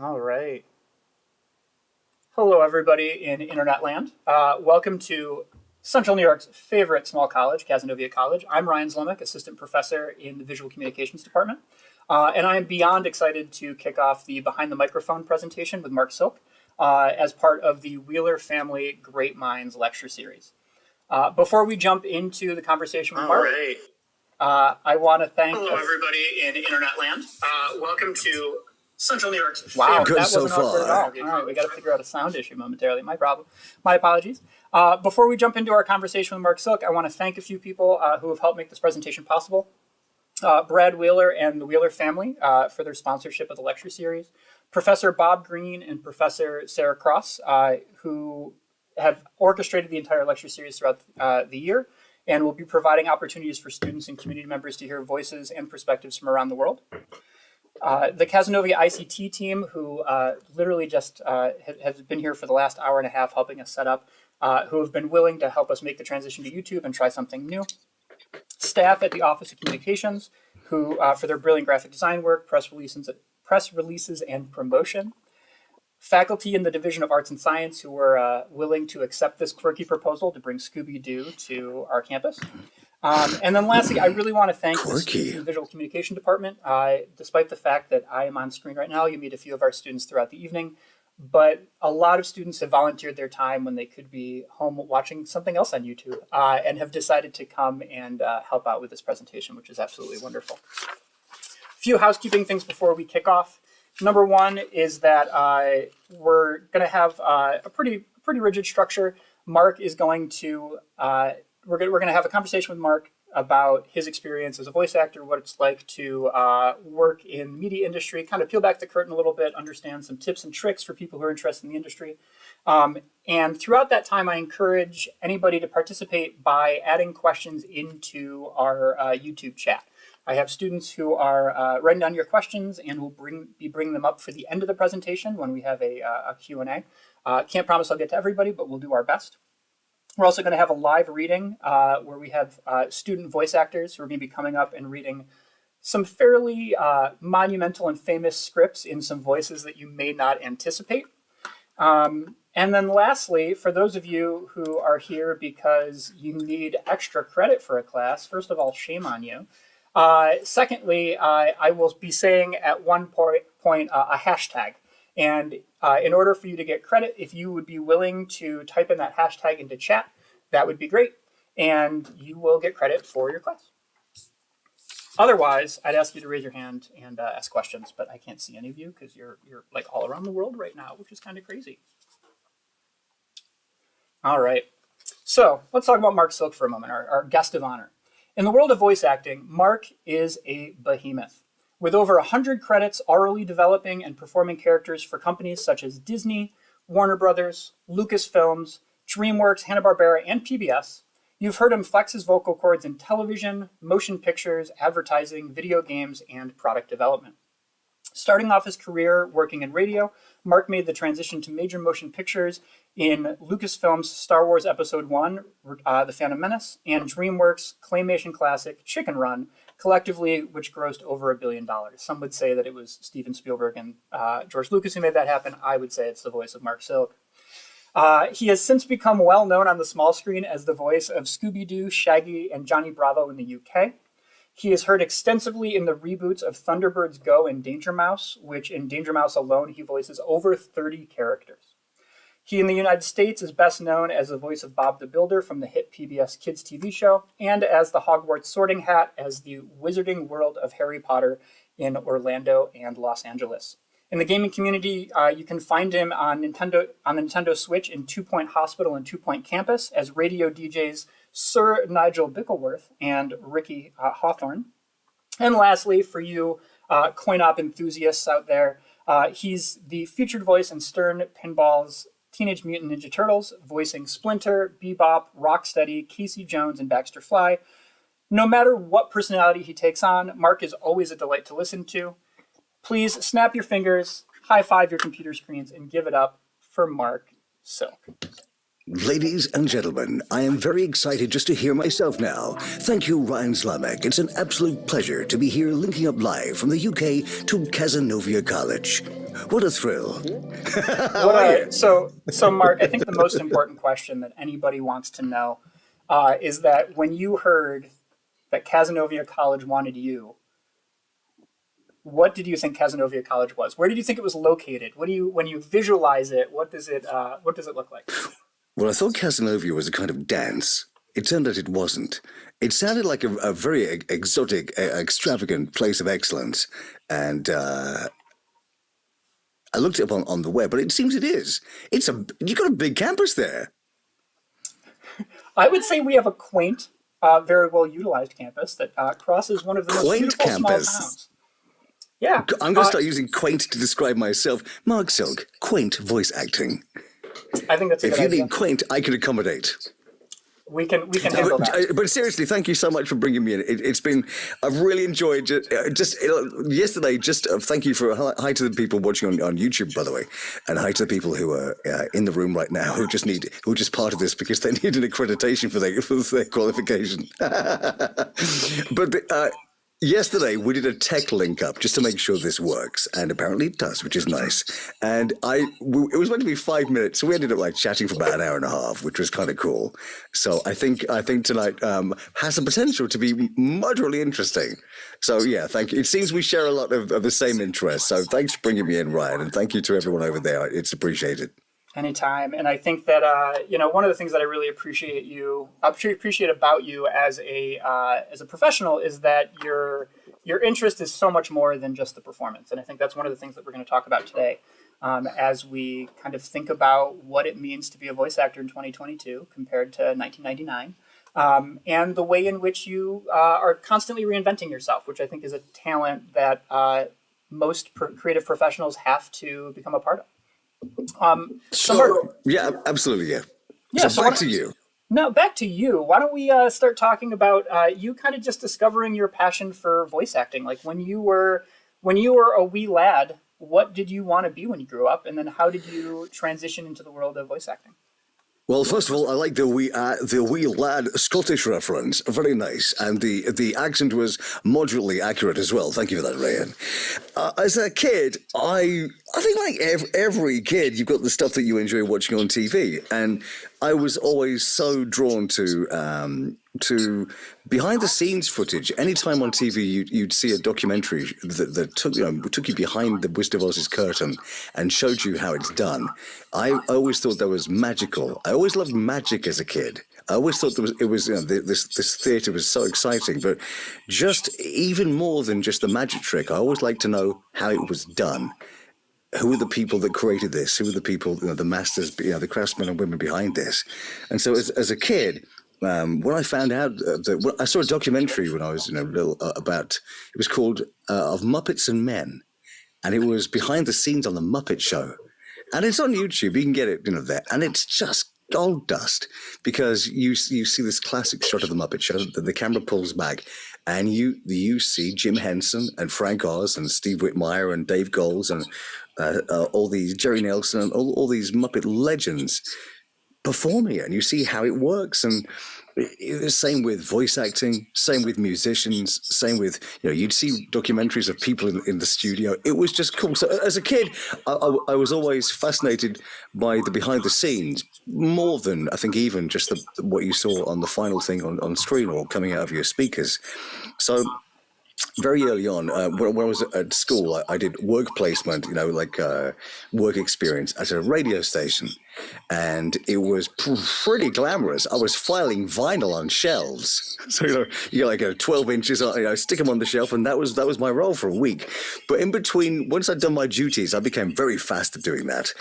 All right. Hello, everybody in Internet land. Welcome to Central New York's favorite small college, Cazenovia College. I'm Ryan Zlomek, assistant professor in the Visual Communications Department. And I am beyond excited to kick off the Behind the Microphone presentation with Marc Silk as part of the Wheler Family Great Minds lecture series. Before we jump into the conversation with Marc, I want to thank... Hello, everybody in Internet land. Welcome to Central New York's... Wow, that wasn't awkward at all. All right, we got to figure out a sound issue momentarily. My problem. My apologies. Before we jump into our conversation with Marc Silk, I want to thank a few people who have helped make this presentation possible. Brad Wheler and the Wheler family for their sponsorship of the lecture series. Professor Bob Green and Professor Sarah Cross, who have orchestrated the entire lecture series throughout the year and will be providing opportunities for students and community members to hear voices and perspectives from around the world. The Cazenovia ICT team, who literally just has been here for the last hour and a half helping us set up, who have been willing to help us make the transition to YouTube and try something new. Staff at the Office of Communications, who for their brilliant graphic design work, press releases and promotion. Faculty in the Division of Arts and Science, who were willing to accept this quirky proposal to bring Scooby-Doo to our campus. And then lastly, I really want to thank the Visual Communication Department. Despite the fact that I am on screen right now, you meet a few of our students throughout the evening, but a lot of students have volunteered their time when they could be home watching something else on YouTube and have decided to come and help out with this presentation, which is absolutely wonderful. A few housekeeping things before we kick off. Number one is that we're going to have a pretty rigid structure. Marc is going to, we're going to have a conversation with Marc about his experience as a voice actor, what it's like to work in the media industry, kind of peel back the curtain a little bit, understand some tips and tricks for people who are interested in the industry. And throughout that time, I encourage anybody to participate by adding questions into our YouTube chat. I have students who are writing down your questions and will be bringing them up for the end of the presentation when we have a Q&A. Can't promise I'll get to everybody, but we'll do our best. We're also going to have a live reading where we have student voice actors who are going to be coming up and reading some fairly monumental and famous scripts in some voices that you may not anticipate. And then lastly, for those of you who are here because you need extra credit for a class, first of all, shame on you. Secondly, I will be saying at one point a hashtag. And in order for you to get credit, if you would be willing to type in that hashtag into chat, that would be great. And you will get credit for your class. Otherwise, I'd ask you to raise your hand and ask questions, but I can't see any of you because you're like all around the world right now, which is kind of crazy. All right. So let's talk about Marc Silk for a moment, our guest of honor. In the world of voice acting, Marc is a behemoth. With over 100 credits orally developing and performing characters for companies such as Disney, Warner Brothers, Lucasfilms, Dreamworks, Hanna-Barbera, and PBS, you've heard him flex his vocal cords in television, motion pictures, advertising, video games, and product development. Starting off his career working in radio, Marc made the transition to major motion pictures in Lucasfilm's Star Wars Episode 1, The Phantom Menace, and DreamWorks' claymation classic Chicken Run, collectively, which grossed over $1 billion. Some would say that it was Steven Spielberg and George Lucas who made that happen. I would say it's the voice of Marc Silk. He has since become well known on the small screen as the voice of Scooby-Doo, Shaggy, and Johnny Bravo in the UK. He is heard extensively in the reboots of Thunderbirds Go and Danger Mouse, which in Danger Mouse alone, he voices over 30 characters. He in the United States is best known as the voice of Bob the Builder from the hit PBS Kids TV show, and as the Hogwarts Sorting Hat as the wizarding world of Harry Potter in Orlando and Los Angeles. In the gaming community, you can find him on the Nintendo Switch in 2 Point Hospital and 2 Point Campus as radio DJs Sir Nigel Bickleworth and Ricky Hawthorne. And lastly, for you coin-op enthusiasts out there, he's the featured voice in Stern Pinball's Teenage Mutant Ninja Turtles, voicing Splinter, Bebop, Rocksteady, Casey Jones, and Baxter Fly. No matter what personality he takes on, Marc is always a delight to listen to. Please snap your fingers, high-five your computer screens, and give it up for Marc Silk. Ladies and gentlemen, I am very excited just to hear myself now. Thank you, Ryan Slamek. It's an absolute pleasure to be here linking up live from the UK to Cazenovia College. What a thrill. So Marc, I think the most important question that anybody wants to know is that when you heard that Cazenovia College wanted you, what did you think Cazenovia College was? Where did you think it was located? When you visualize it, what does it look like? Well, I thought Cazenovia was a kind of dance. It turned out it wasn't. It sounded like a very exotic, extravagant place of excellence. And I looked it up on the web, but it seems it is. You got a big campus there. I would say we have a quaint, very well utilized campus that crosses one of the most beautiful small towns. Yeah. I'm going to start using quaint to describe myself. Marc Silk, quaint voice acting. I think that's a good idea. If you need quaint, I can accommodate. We can handle that. But seriously, thank you so much for bringing me in. I've really enjoyed yesterday. Thank you for hi to the people watching on YouTube, by the way, and hi to the people who are in the room right now who are just part of this because they need an accreditation for their qualification. But yesterday, we did a tech link up just to make sure this works, and apparently it does, which is nice. And it was meant to be 5 minutes, so we ended up chatting for about an hour and a half, which was kind of cool. So I think tonight has the potential to be moderately interesting. So yeah, thank you. It seems we share a lot of the same interests. So thanks for bringing me in, Ryan, and thank you to everyone over there. It's appreciated. Anytime. And I think that, one of the things that I really appreciate about you as a professional is that your interest is so much more than just the performance. And I think that's one of the things that we're going to talk about today as we kind of think about what it means to be a voice actor in 2022 compared to 1999. And the way in which you are constantly reinventing yourself, which I think is a talent that most creative professionals have to become a part of. Yeah, absolutely. Yeah. Yeah. So back to you. No, back to you. Why don't we start talking about you kind of just discovering your passion for voice acting? Like when you were a wee lad, what did you want to be when you grew up, and then how did you transition into the world of voice acting? Well, first of all, I like the wee lad Scottish reference. Very nice. And the accent was moderately accurate as well. Thank you for that, Ryan. As a kid, I think like every kid, you've got the stuff that you enjoy watching on TV. And I was always so drawn to behind the scenes footage. Anytime on TV you'd see a documentary that took you behind the Wizard of Oz's curtain and showed you how it's done. I always thought that was magical. I always loved magic as a kid. I always thought this theatre was so exciting, but just even more than just the magic trick, I always liked to know how it was done. Who are the people that created this? Who are the people, the masters, the craftsmen and women behind this? And so as a kid, when I found out I saw a documentary when I was little about, it was called Of Muppets and Men, and it was behind the scenes on the Muppet Show, and it's on YouTube. You can get it there, and it's just gold dust because you see this classic shot of the Muppet Show that the camera pulls back, and you see Jim Henson and Frank Oz and Steve Whitmire and Dave Goelz and all these Jerry Nelson and all these Muppet legends performing it, and you see how it works. And same with voice acting, same with musicians, same with you'd see documentaries of people in the studio. It was just cool. So as a kid, I was always fascinated by the behind the scenes more than I think even just what you saw on the final thing on screen or coming out of your speakers. So very early on, when I was at school, I did work placement, work experience at a radio station. And it was pretty glamorous. I was filing vinyl on shelves. So, you get like 12 inches, stick them on the shelf. And that was my role for a week. But in between, once I'd done my duties, I became very fast at doing that.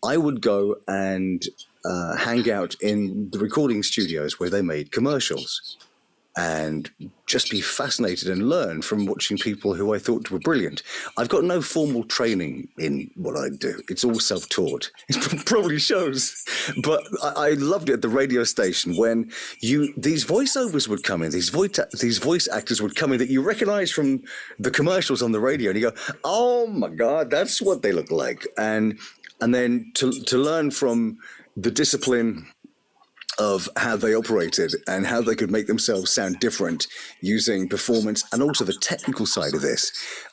I would go and hang out in the recording studios where they made commercials, and just be fascinated and learn from watching people who I thought were brilliant. I've got no formal training in what I do. It's all self-taught. It probably shows. But I loved it at the radio station when these voiceovers would come in, these voice actors would come in that you recognize from the commercials on the radio, and you go, oh my God, that's what they look like. And then to learn from the discipline of how they operated and how they could make themselves sound different using performance and also the technical side of this.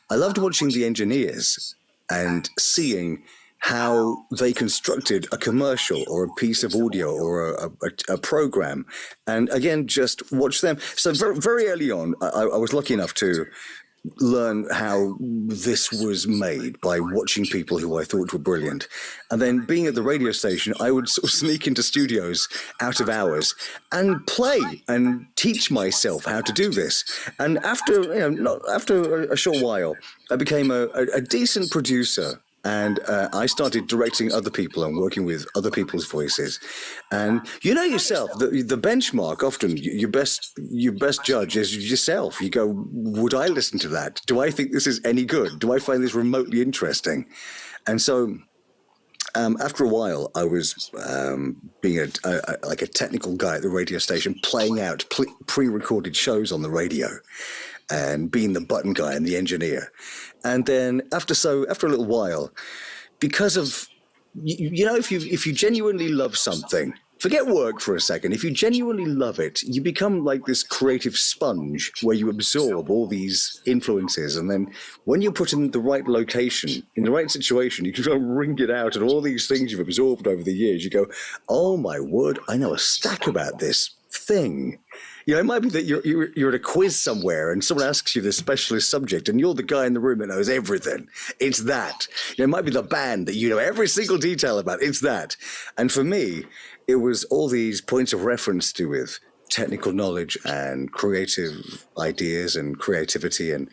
I loved watching the engineers and seeing how they constructed a commercial or a piece of audio or a program. And again, just watch them. So very, very early on, I was lucky enough to learn how this was made by watching people who I thought were brilliant. And then being at the radio station, I would sort of sneak into studios out of hours and play and teach myself how to do this. And after a short while, I became a decent producer. And I started directing other people and working with other people's voices. And you know yourself, the benchmark often, your best judge is yourself. You go, would I listen to that? Do I think this is any good? Do I find this remotely interesting? And so after a while, I was being like a technical guy at the radio station, playing out pre-recorded shows on the radio and being the button guy and the engineer. And then after a little while, because of, if you genuinely love something, forget work for a second. If you genuinely love it, you become like this creative sponge where you absorb all these influences. And then when you're put in the right location, in the right situation, you can kind of wring it out. And all these things you've absorbed over the years, you go, oh my word, I know a stack about this thing. It might be that you're at a quiz somewhere and someone asks you this specialist subject and you're the guy in the room that knows everything. It's that. It might be the band that you know every single detail about. It's that. And for me, it was all these points of reference to with technical knowledge and creative ideas and creativity. And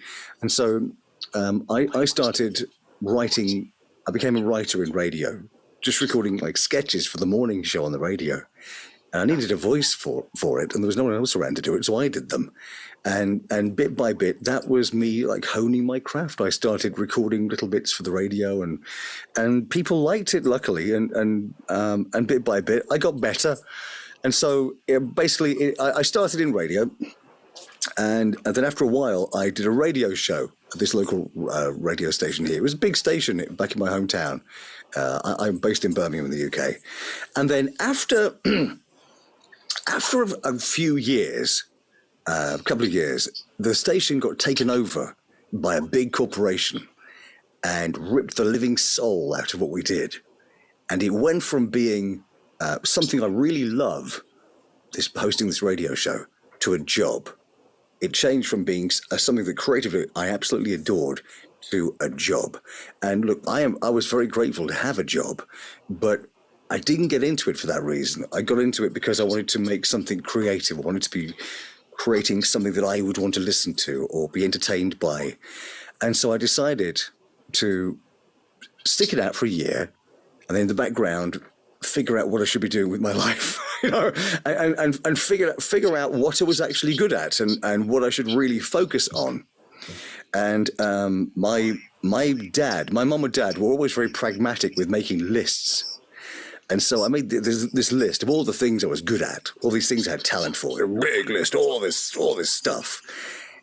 so I started writing. I became a writer in radio, just recording like sketches for the morning show on the radio. And I needed a voice for it, and there was no one else around to do it, so I did them. And bit by bit, that was me like honing my craft. I started recording little bits for the radio, and people liked it, luckily. And bit by bit, I got better. And so I started in radio, and then after a while, I did a radio show at this local radio station here. It was a big station back in my hometown. I'm based in Birmingham in the UK. And then after a few years, a couple of years, the station got taken over by a big corporation and ripped the living soul out of what we did. And it went from being something I really love, hosting this radio show, to a job. It changed from being something that creatively I absolutely adored to a job. And look, I was very grateful to have a job, but I didn't get into it for that reason. I got into it because I wanted to make something creative. I wanted to be creating something that I would want to listen to or be entertained by. And so I decided to stick it out for a year and then in the background figure out what I should be doing with my life, and figure out what I was actually good at and what I should really focus on. And my mum and dad were always very pragmatic with making lists. And so I made this list of all the things I was good at, all these things I had talent for, a big list, all this stuff.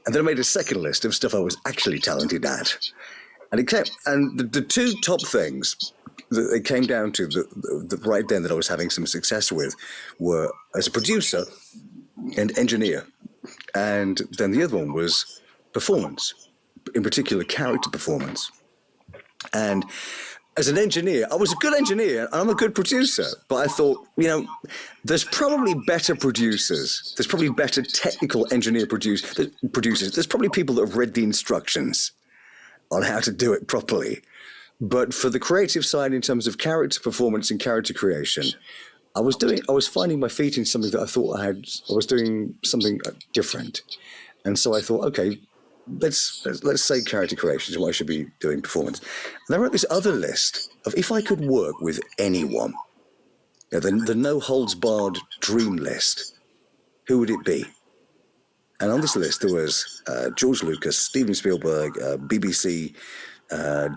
And then I made a second list of stuff I was actually talented at. And the two top things that it came down to the right then that I was having some success with were as a producer and engineer. And then the other one was performance, in particular character performance. And as an engineer, I was a good engineer and I'm a good producer, but I thought, there's probably better producers. There's probably better technical engineer producers. There's probably people that have read the instructions on how to do it properly. But for the creative side, in terms of character performance and character creation, I was finding my feet in something that I thought I was doing something different. And so I thought, okay, let's say character creation is what I should be doing performance. And I wrote this other list of if I could work with anyone, the no holds barred dream list, who would it be? And on this list there was George Lucas, Steven Spielberg, BBC,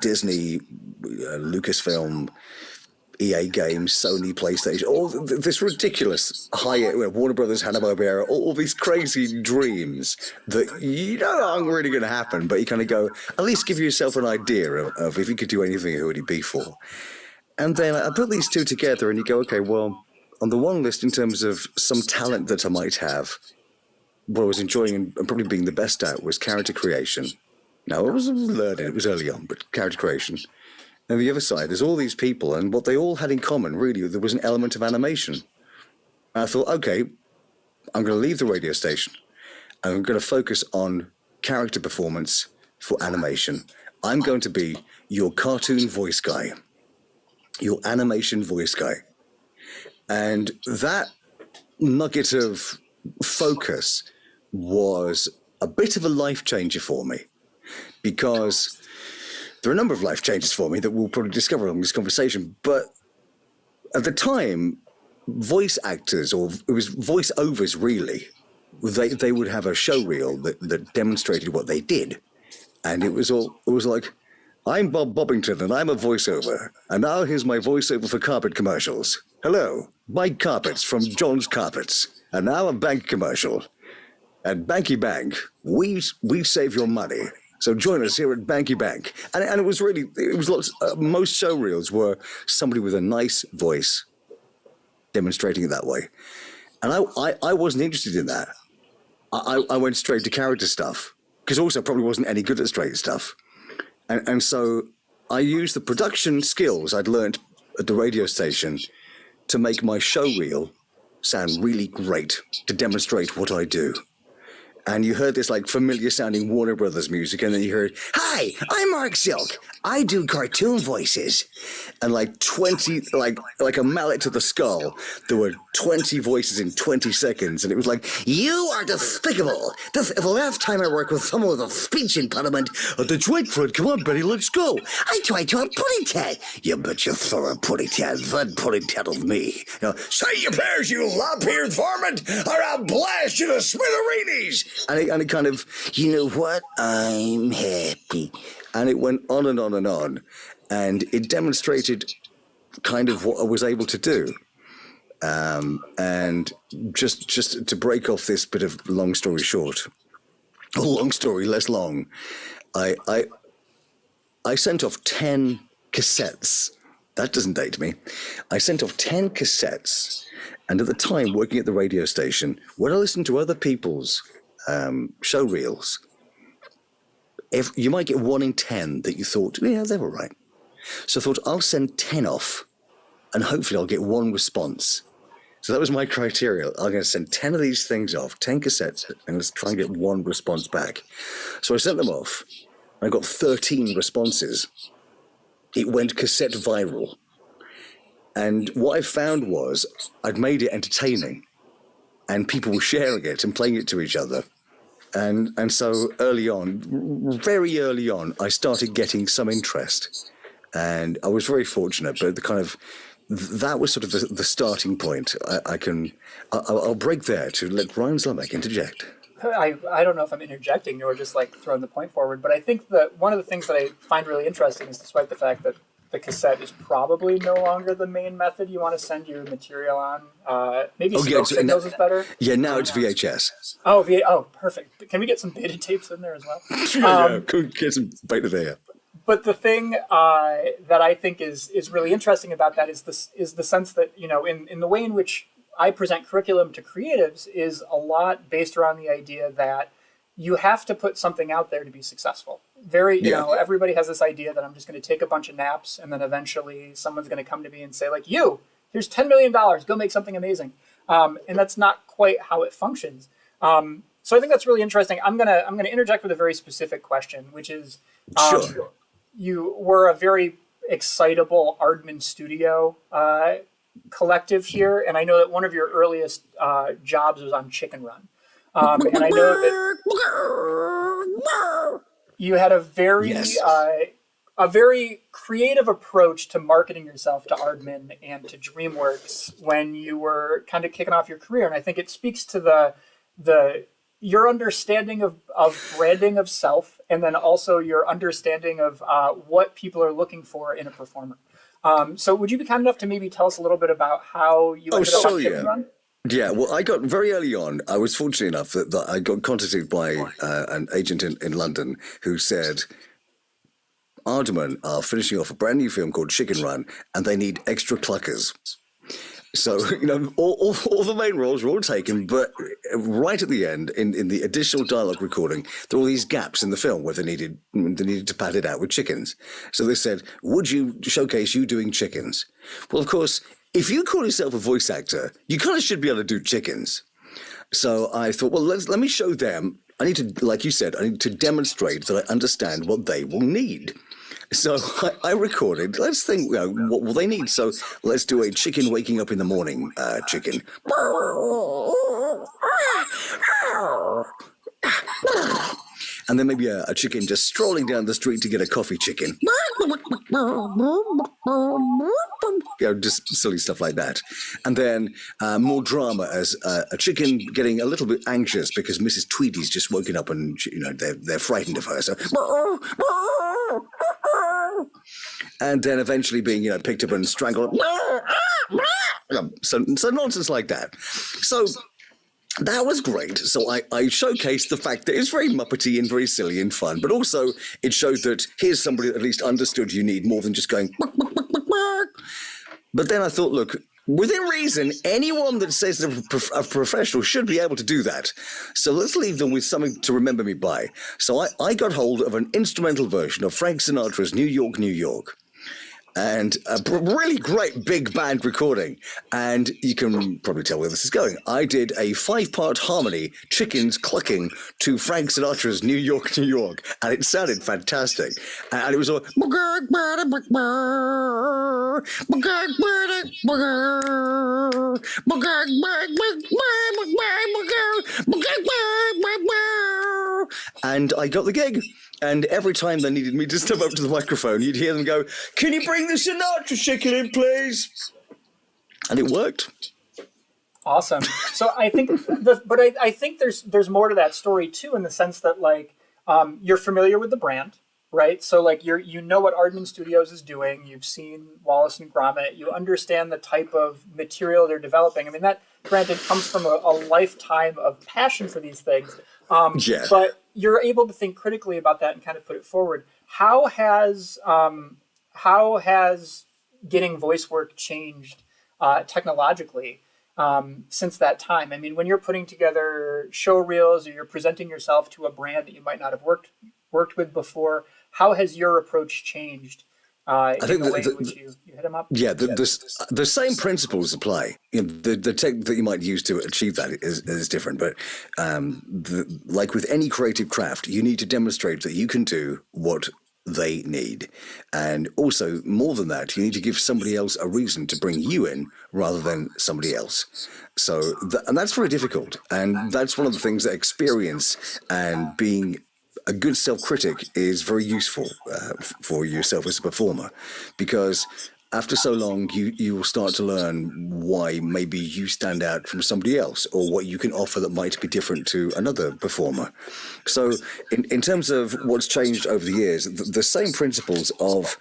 Disney, Lucasfilm, EA Games, Sony, PlayStation, all this ridiculous Warner Brothers, Hanna-Barbera, all these crazy dreams that aren't really going to happen, but you kind of go, at least give yourself an idea of if you could do anything, who would it be for? And then I put these two together and you go, okay, well, on the one list, in terms of some talent that I might have, what I was enjoying and probably being the best at was character creation. Now, I was learning, it was early on, but character creation. And the other side, there's all these people, and what they all had in common, really, there was an element of animation. And I thought, okay, I'm going to leave the radio station, and I'm going to focus on character performance for animation. I'm going to be your cartoon voice guy, your animation voice guy. And that nugget of focus was a bit of a life changer for me, because there are a number of life changes for me that we'll probably discover along this conversation. But at the time, voice actors, or it was voiceovers really, they would have a show reel that demonstrated what they did. And it was like, I'm Bob Bobbington and I'm a voiceover. And now here's my voiceover for carpet commercials. Hello, buy carpets from John's Carpets. And now a bank commercial. At Banky Bank, we save your money. So join us here at Banky Bank. And it was really, it was lots, most show reels were somebody with a nice voice demonstrating it that way. And I wasn't interested in that. I went straight to character stuff, because also probably wasn't any good at straight stuff. And so I used the production skills I'd learned at the radio station to make my show reel sound really great, to demonstrate what I do. And you heard this like familiar sounding Warner Brothers music, and then you heard, "Hi, I'm Marc Silk. I do cartoon voices." And like 20, like a mallet to the skull, there were 20 voices in 20 seconds, and it was like, "You are despicable. This is the last time I work with someone with a speech impediment. That's right, Fred. Come on, Betty, let's go. I tried to a pudding tat. You bet you throw a pudding tat. That pudding tattled me. Say your prayers, you lop-eared varmint, or I'll blast you to smithereens." And it kind of, you know what? I'm happy. And it went on and on and on. And it demonstrated kind of what I was able to do. And just to break off this bit of long story short, or long story less long, I sent off 10 cassettes. That doesn't date me. I sent off 10 cassettes. And at the time, working at the radio station, when I listened to other people's show reels, you might get 1 in 10 that you thought, yeah, they were right. So I thought, I'll send 10 off, and hopefully I'll get 1 response. So that was my criteria. I'm going to send 10 of these things off, 10 cassettes, and let's try and get 1 response back. So I sent them off, and I got 13 responses. It went cassette viral. And what I found was I'd made it entertaining, and people were sharing it and playing it to each other. And so early on, very early on, I started getting some interest. And I was very fortunate, but that was sort of the starting point. I'll break there to let Ryan Zlomek interject. I don't know if I'm interjecting or just like throwing the point forward, but I think that one of the things that I find really interesting is, despite the fact that the cassette is probably no longer the main method you want to send your material on. Maybe smoke signals is better. Yeah, now it's VHS. Oh, perfect. Can we get some beta tapes in there as well? Yeah, get some beta there. But the thing that I think is really interesting about that is the sense that, in the way in which I present curriculum to creatives is a lot based around the idea that you have to put something out there to be successful. Everybody has this idea that I'm just going to take a bunch of naps and then eventually someone's going to come to me and say, like, here's $10 million, go make something amazing. And that's not quite how it functions. So I think that's really interesting. I'm gonna interject with a very specific question, which is, sure. You were a very excitable Aardman Studio collective here, and I know that one of your earliest jobs was on Chicken Run. And I know that you had a very creative approach to marketing yourself to Aardman and to Dreamworks when you were kind of kicking off your career. And I think it speaks to your understanding of branding of self, and then also your understanding of what people are looking for in a performer. So would you be kind enough to maybe tell us a little bit about how you ended up on Chicken Run? Yeah, well, I got very early on, I was fortunate enough that I got contacted by an agent in London who said, Aardman are finishing off a brand new film called Chicken Run, and they need extra cluckers. So, all the main roles were all taken, but right at the end, in the additional dialogue recording, there were all these gaps in the film where they needed to pad it out with chickens. So they said, would you showcase you doing chickens? Well, of course, if you call yourself a voice actor, you kind of should be able to do chickens. So I thought, well, let me show them. I need to, like you said, I need to demonstrate that I understand what they will need. So I recorded, let's think, what will they need? So let's do a chicken waking up in the morning chicken. And then maybe a chicken just strolling down the street to get a coffee chicken. Just silly stuff like that. And then more drama as a chicken getting a little bit anxious because Mrs. Tweedy's just woken up and, they're frightened of her. So... And then eventually being, picked up and strangled. So nonsense like that. So that was great. So I showcased the fact that it's very Muppety and very silly and fun, but also it showed that here's somebody that at least understood you need more than just going. But then I thought, look, within reason, anyone that says they're a professional should be able to do that. So let's leave them with something to remember me by. So I got hold of an instrumental version of Frank Sinatra's New York, New York. And a really great big band recording. And you can probably tell where this is going. I did a 5-part harmony, chickens clucking, to Frank Sinatra's New York, New York. And it sounded fantastic. And it was all... And I got the gig. And every time they needed me to step up to the microphone, you'd hear them go, "Can you bring the Sinatra chicken in, please?" And it worked. Awesome. So I think, I think there's more to that story too, in the sense that you're familiar with the brand, right? So you know what Aardman Studios is doing. You've seen Wallace and Gromit. You understand the type of material they're developing. I mean, that granted comes from a lifetime of passion for these things. Yeah. But you're able to think critically about that and kind of put it forward. How has getting voice work changed technologically since that time? I mean, when you're putting together show reels or you're presenting yourself to a brand that you might not have worked with before, how has your approach changed? I think the way in which you hit them up. Yeah, the same principles apply. The tech that you might use to achieve that is different, but like with any creative craft, you need to demonstrate that you can do what they need, and also more than that, you need to give somebody else a reason to bring you in rather than somebody else. So, and that's very difficult, and that's one of the things that experience and being a good self-critic is very useful for yourself as a performer, because after so long, you will start to learn why maybe you stand out from somebody else, or what you can offer that might be different to another performer. So in terms of what's changed over the years, the same principles of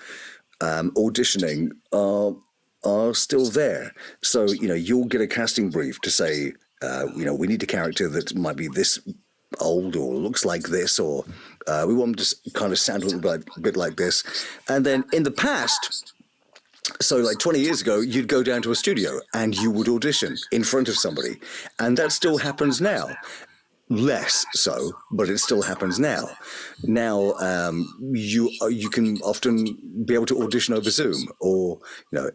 auditioning are still there. So, you'll get a casting brief to say, we need a character that might be this old or looks like this, or we want them to kind of sound a little bit like this. And then in the past, so like 20 years ago, you'd go down to a studio and you would audition in front of somebody. And that still happens now. Less so, but it still happens now. Now, you can often be able to audition over Zoom, or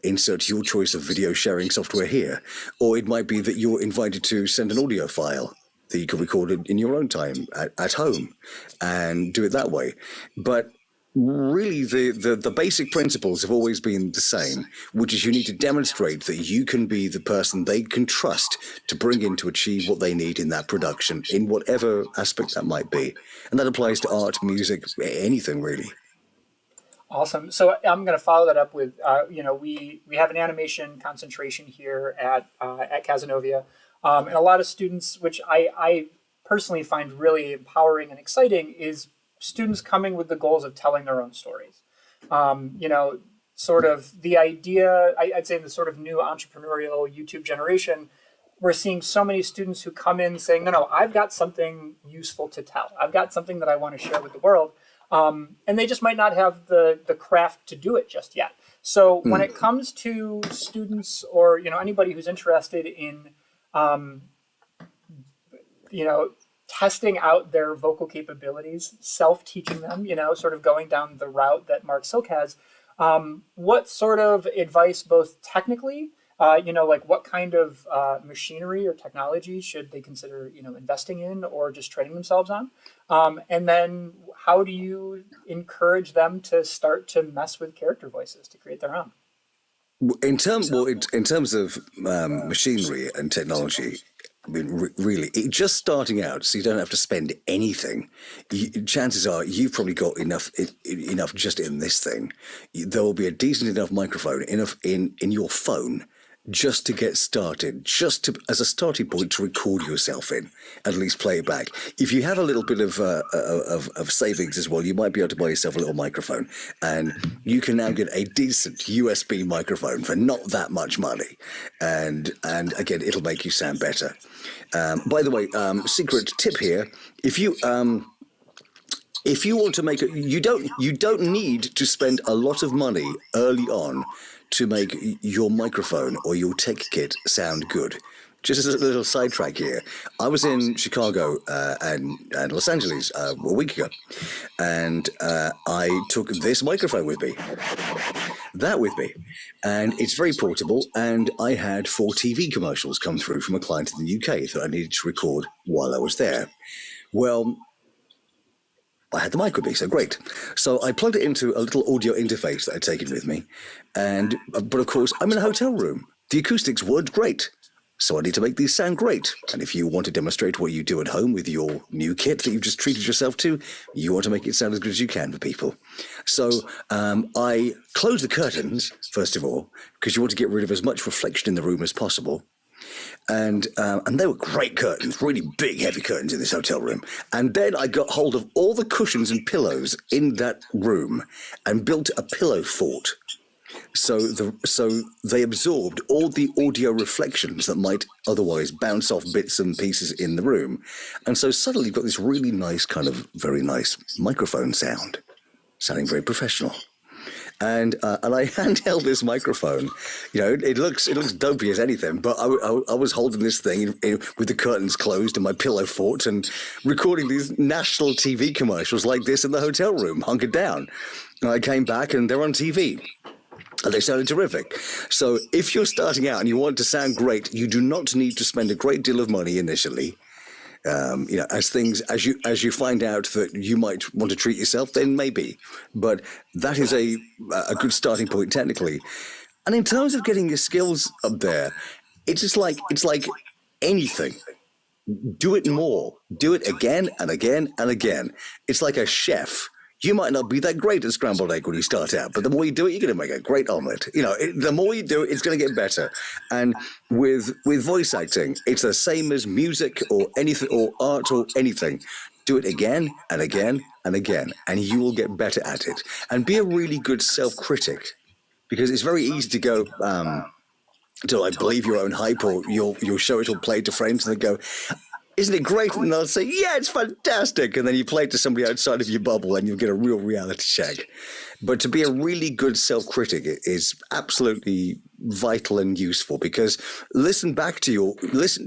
insert your choice of video sharing software here. Or it might be that you're invited to send an audio file that you can record in your own time at home and do it that way. But really, the basic principles have always been the same, which is you need to demonstrate that you can be the person they can trust to bring in to achieve what they need in that production, in whatever aspect that might be. And that applies to art, music, anything really. Awesome. So I'm going to follow that up with, we have an animation concentration here at Cazenovia. And a lot of students, which I personally find really empowering and exciting, is students coming with the goals of telling their own stories. Sort of the idea, I'd say in the sort of new entrepreneurial YouTube generation, we're seeing so many students who come in saying, no, I've got something useful to tell. I've got something that I want to share with the world. And they just might not have the craft to do it just yet. So when it comes to students or anybody who's interested in testing out their vocal capabilities, self-teaching them, sort of going down the route that Marc Silk has, what sort of advice, both technically, like what kind of machinery or technology should they consider, investing in or just training themselves on? And then how do you encourage them to start to mess with character voices to create their own? In terms of machinery and technology, I mean, really, just starting out, so you don't have to spend anything. Chances are you've probably got enough just in this thing. There will be a decent enough microphone enough in your phone just to get started, just to as a starting point to record yourself in, at least play it back. If you have a little bit of savings as well, you might be able to buy yourself a little microphone, and you can now get a decent USB microphone for not that much money, and again, it'll make you sound better. By the way, secret tip here: if you want to make it, you don't need to spend a lot of money early on to make your microphone or your tech kit sound good. Just as a little sidetrack here, I was in Chicago and Los Angeles a week ago, and I took this microphone with me, and it's very portable, and I had 4 TV commercials come through from a client in the UK that I needed to record while I was there. Well, I had the mic with me, so great. So I plugged it into a little audio interface that I'd taken with me, but of course I'm in a hotel room. The acoustics weren't great, so I need to make these sound great. And if you want to demonstrate what you do at home with your new kit that you've just treated yourself to, you want to make it sound as good as you can for people. So I closed the curtains first of all, because you want to get rid of as much reflection in the room as possible. And they were great curtains, really big, heavy curtains in this hotel room. And then I got hold of all the cushions and pillows in that room and built a pillow fort. So they absorbed all the audio reflections that might otherwise bounce off bits and pieces in the room. And so suddenly you've got this really nice kind of very nice microphone sound, sounding very professional. And I handheld this microphone. It looks dopey as anything, but I was holding this thing with the curtains closed and my pillow fort and recording these national TV commercials like this in the hotel room, hunkered down. And I came back and they're on TV. And they sounded terrific. So if you're starting out and you want to sound great, you do not need to spend a great deal of money initially. As you find out that you might want to treat yourself, then maybe. But that is a good starting point technically. And in terms of getting your skills up there, it's like anything. Do it more. Do it again and again and again. It's like a chef. You might not be that great at scrambled egg when you start out, but the more you do it, you're going to make a great omelette. The more you do it, it's going to get better. And with voice acting, it's the same as music or anything or art or anything. Do it again and again and again, and you will get better at it. And be a really good self-critic, because it's very easy to go to believe your own hype, or you'll show it or play it to friends, and they go, "Isn't it great?" And they'll say, "Yeah, it's fantastic." And then you play it to somebody outside of your bubble and you'll get a real reality check. But to be a really good self-critic is absolutely vital and useful, because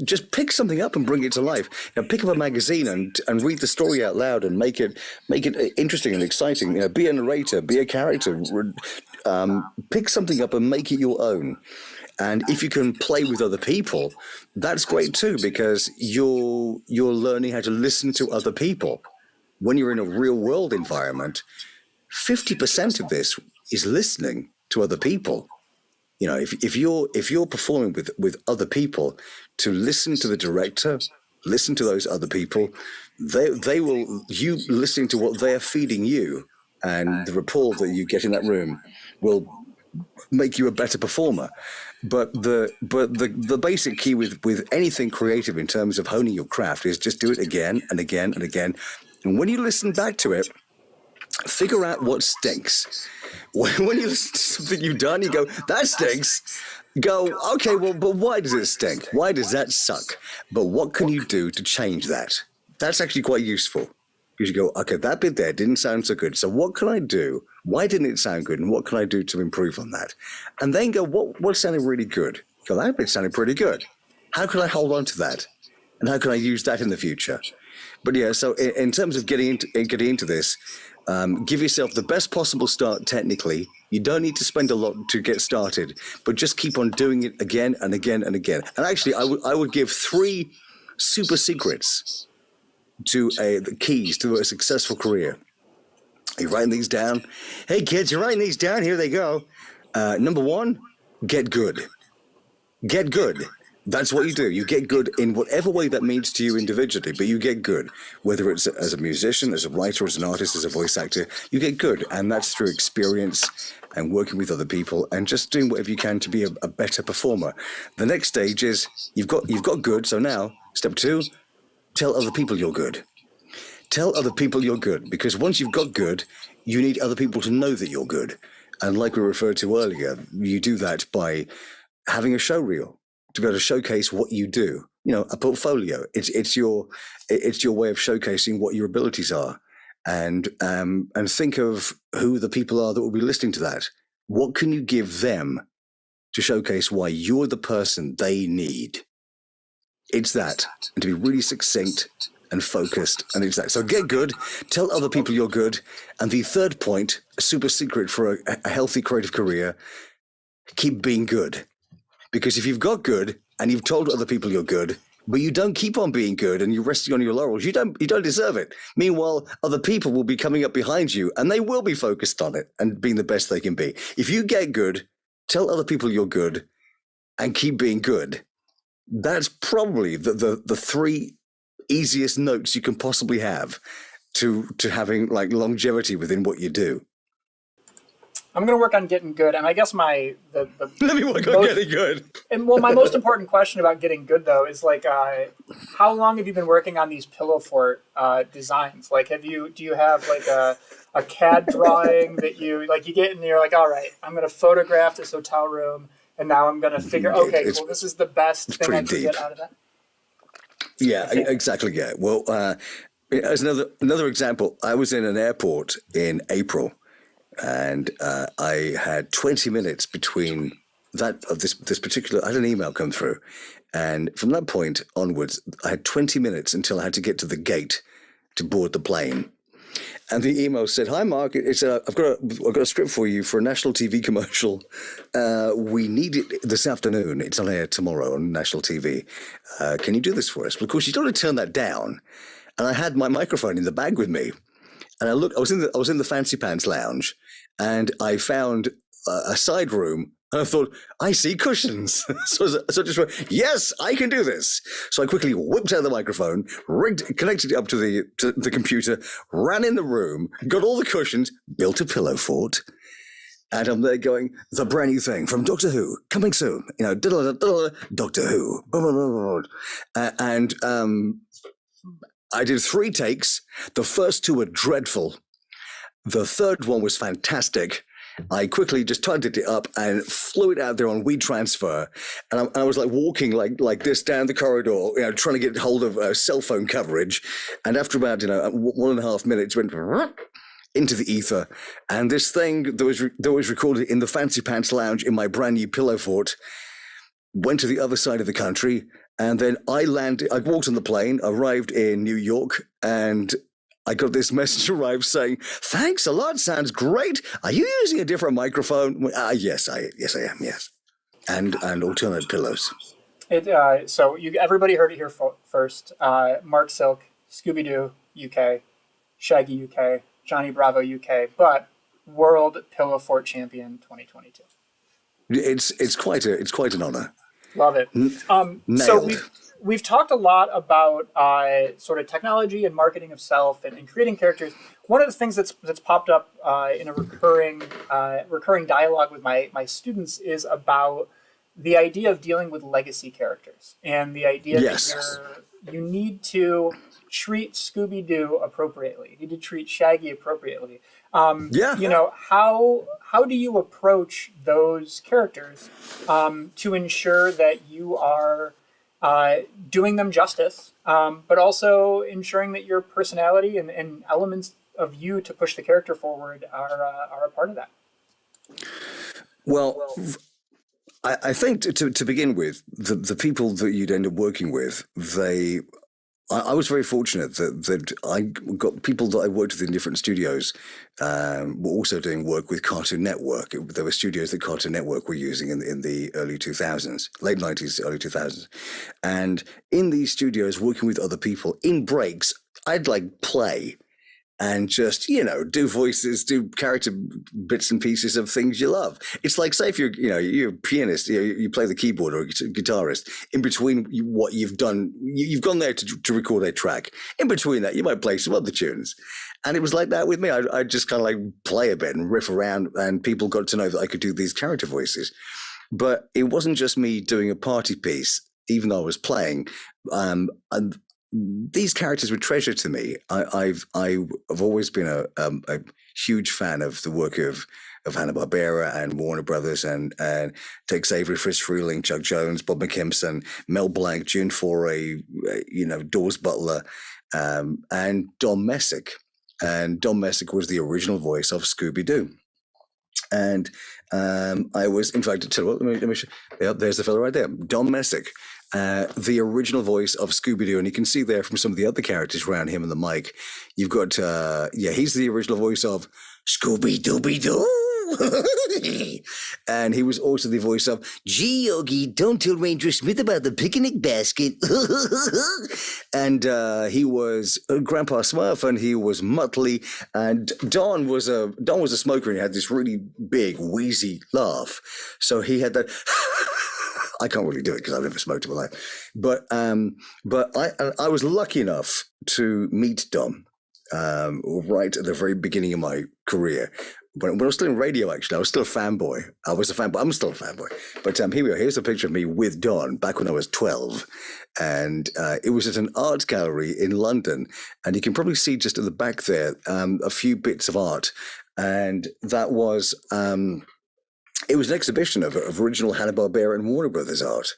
just pick something up and bring it to life. Pick up a magazine and read the story out loud and make it interesting and exciting. Be a narrator, be a character. Pick something up and make it your own. And if you can play with other people, that's great too, because you're learning how to listen to other people. When you're in a real world environment, 50% of this is listening to other people. If you're performing with other people, to listen to the director, listen to those other people, you listening to what they're feeding you, and the rapport that you get in that room will make you a better performer. But the basic key with anything creative in terms of honing your craft is just do it again and again and again. And when you listen back to it, figure out what stinks. When you listen to something you've done, you go, "That stinks." Go, "Okay, well, but why does it stink? Why does that suck? But what can you do to change that?" That's actually quite useful. Because you go, "Okay, that bit there didn't sound so good. So what can I do? Why didn't it sound good? And what can I do to improve on that? And then go, what sounded really good? Go, that bit sounded pretty good. How can I hold on to that? And how can I use that in the future? But yeah, so in terms of getting into this, give yourself the best possible start technically. You don't need to spend a lot to get started, but just keep on doing it again and again and again. And actually, I would give 3 super secrets to the keys to a successful career. Are you writing these down? Hey, kids, you're writing these down. Here they go. Number 1, get good. Get good. That's what you do. You get good in whatever way that means to you individually, but you get good. Whether it's as a musician, as a writer, as an artist, as a voice actor, you get good. And that's through experience and working with other people and just doing whatever you can to be a better performer. The next stage is you've got good. So now, step 2, tell other people you're good. Tell other people you're good, because once you've got good, you need other people to know that you're good. And like we referred to earlier, you do that by having a show reel to be able to showcase what you do. You know, a portfolio. It's your way of showcasing what your abilities are, and think of who the people are that will be listening to that. What can you give them to showcase why you're the person they need? It's that, and to be really succinct and focused, and it's that. So get good, tell other people you're good, and the third point, a super secret for a healthy creative career, keep being good. Because if you've got good and you've told other people you're good, but you don't keep on being good and you're resting on your laurels, you don't deserve it. Meanwhile, other people will be coming up behind you and they will be focused on it and being the best they can be. If you get good, tell other people you're good, and keep being good. That's probably the 3 easiest notes you can possibly have to having like longevity within what you do. I'm going to work on getting good, and I guess the let me work on getting good. And well, my most important question about getting good though is like, how long have you been working on these pillow fort designs? Like, do you have like a CAD drawing that you get in there, you're like, all right, I'm going to photograph this hotel room, and now I'm going to figure, okay, cool, this is the best thing I can get out of that. Yeah, exactly. Yeah. Well, as another example, I was in an airport in April. And I had 20 minutes between that of this particular. I had an email come through, and from that point onwards, I had 20 minutes until I had to get to the gate to board the plane. And the email said, "Hi, Marc. I've got a script for you for a national TV commercial. We need it this afternoon. It's on air tomorrow on national TV. Can you do this for us?" But of course, you don't want to turn that down. And I had my microphone in the bag with me. And I was in the fancy pants lounge, and I found a side room, and I thought, I see cushions. so I just went, yes, I can do this. So I quickly whipped out the microphone, connected it up to the computer, ran in the room, got all the cushions, built a pillow fort, and I'm there going, the brand new thing from Doctor Who, coming soon. You know, Doctor Who. And I did 3 takes. The first 2 were dreadful. The third one was fantastic. I quickly just tidied it up and flew it out there on WeTransfer. And I was like walking like this down the corridor, you know, trying to get hold of cell phone coverage. And after about 1.5 minutes, went into the ether. And this thing that was recorded in the fancy pants lounge in my brand new pillow fort went to the other side of the country. And then I walked on the plane, arrived in New York, and I got this message arrived saying, "Thanks a lot, sounds great. Are you using a different microphone?" Yes, I am, yes. And alternate pillows. Everybody heard it here first. Marc Silk, Scooby-Doo UK, Shaggy UK, Johnny Bravo UK, but World Pillow Fort Champion 2022. It's quite an honor. Love it. So we've talked a lot about sort of technology and marketing of self and creating characters. One of the things that's popped up in a recurring dialogue with my students is about the idea of dealing with legacy characters and the idea that you need to treat Scooby-Doo appropriately. You need to treat Shaggy appropriately. You know, how do you approach those characters to ensure that you are doing them justice, but also ensuring that your personality and elements of you to push the character forward are a part of that? Well, I think to begin with, the people that you'd end up working with, I was very fortunate that I got people that I worked with in different studios were also doing work with Cartoon Network. There were studios that Cartoon Network were using in the early 2000s, late 90s, early 2000s. And in these studios, working with other people, in breaks, I'd like play and just, do voices, do character bits and pieces of things you love. It's like, say, if you're a pianist, you play the keyboard or a guitarist, in between what you've done, you've gone there to record a track. In between that, you might play some other tunes. And it was like that with me. I just kind of like play a bit and riff around, and people got to know that I could do these character voices. But it wasn't just me doing a party piece, even though I was playing. And these characters were treasure to me. I've always been a huge fan of the work of Hanna-Barbera and Warner Brothers and Tex Avery, Friz Freleng, Chuck Jones, Bob McKimson, Mel Blanc, June Foray, Dawes Butler, and Don Messick. And Don Messick was the original voice of Scooby-Doo. And I was, in fact, let me show, there's the fellow right there, Don Messick. The original voice of Scooby-Doo, and you can see there from some of the other characters around him and the mic, you've got, he's the original voice of Scooby-Dooby-Doo. And he was also the voice of, gee, Yogi, don't tell Ranger Smith about the picnic basket. And he was Grandpa Smurf, and he was Muttley, and Don was a smoker, and he had this really big, wheezy laugh. So he had that... I can't really do it because I've never smoked in my life. But I was lucky enough to meet Dom right at the very beginning of my career. When I was still in radio, actually, I was still a fanboy. I was a fanboy. I'm still a fanboy. But here we are. Here's a picture of me with Don back when I was 12. And it was at an art gallery in London. And you can probably see just at the back there a few bits of art. And that was... it was an exhibition of original Hanna-Barbera and Warner Brothers art.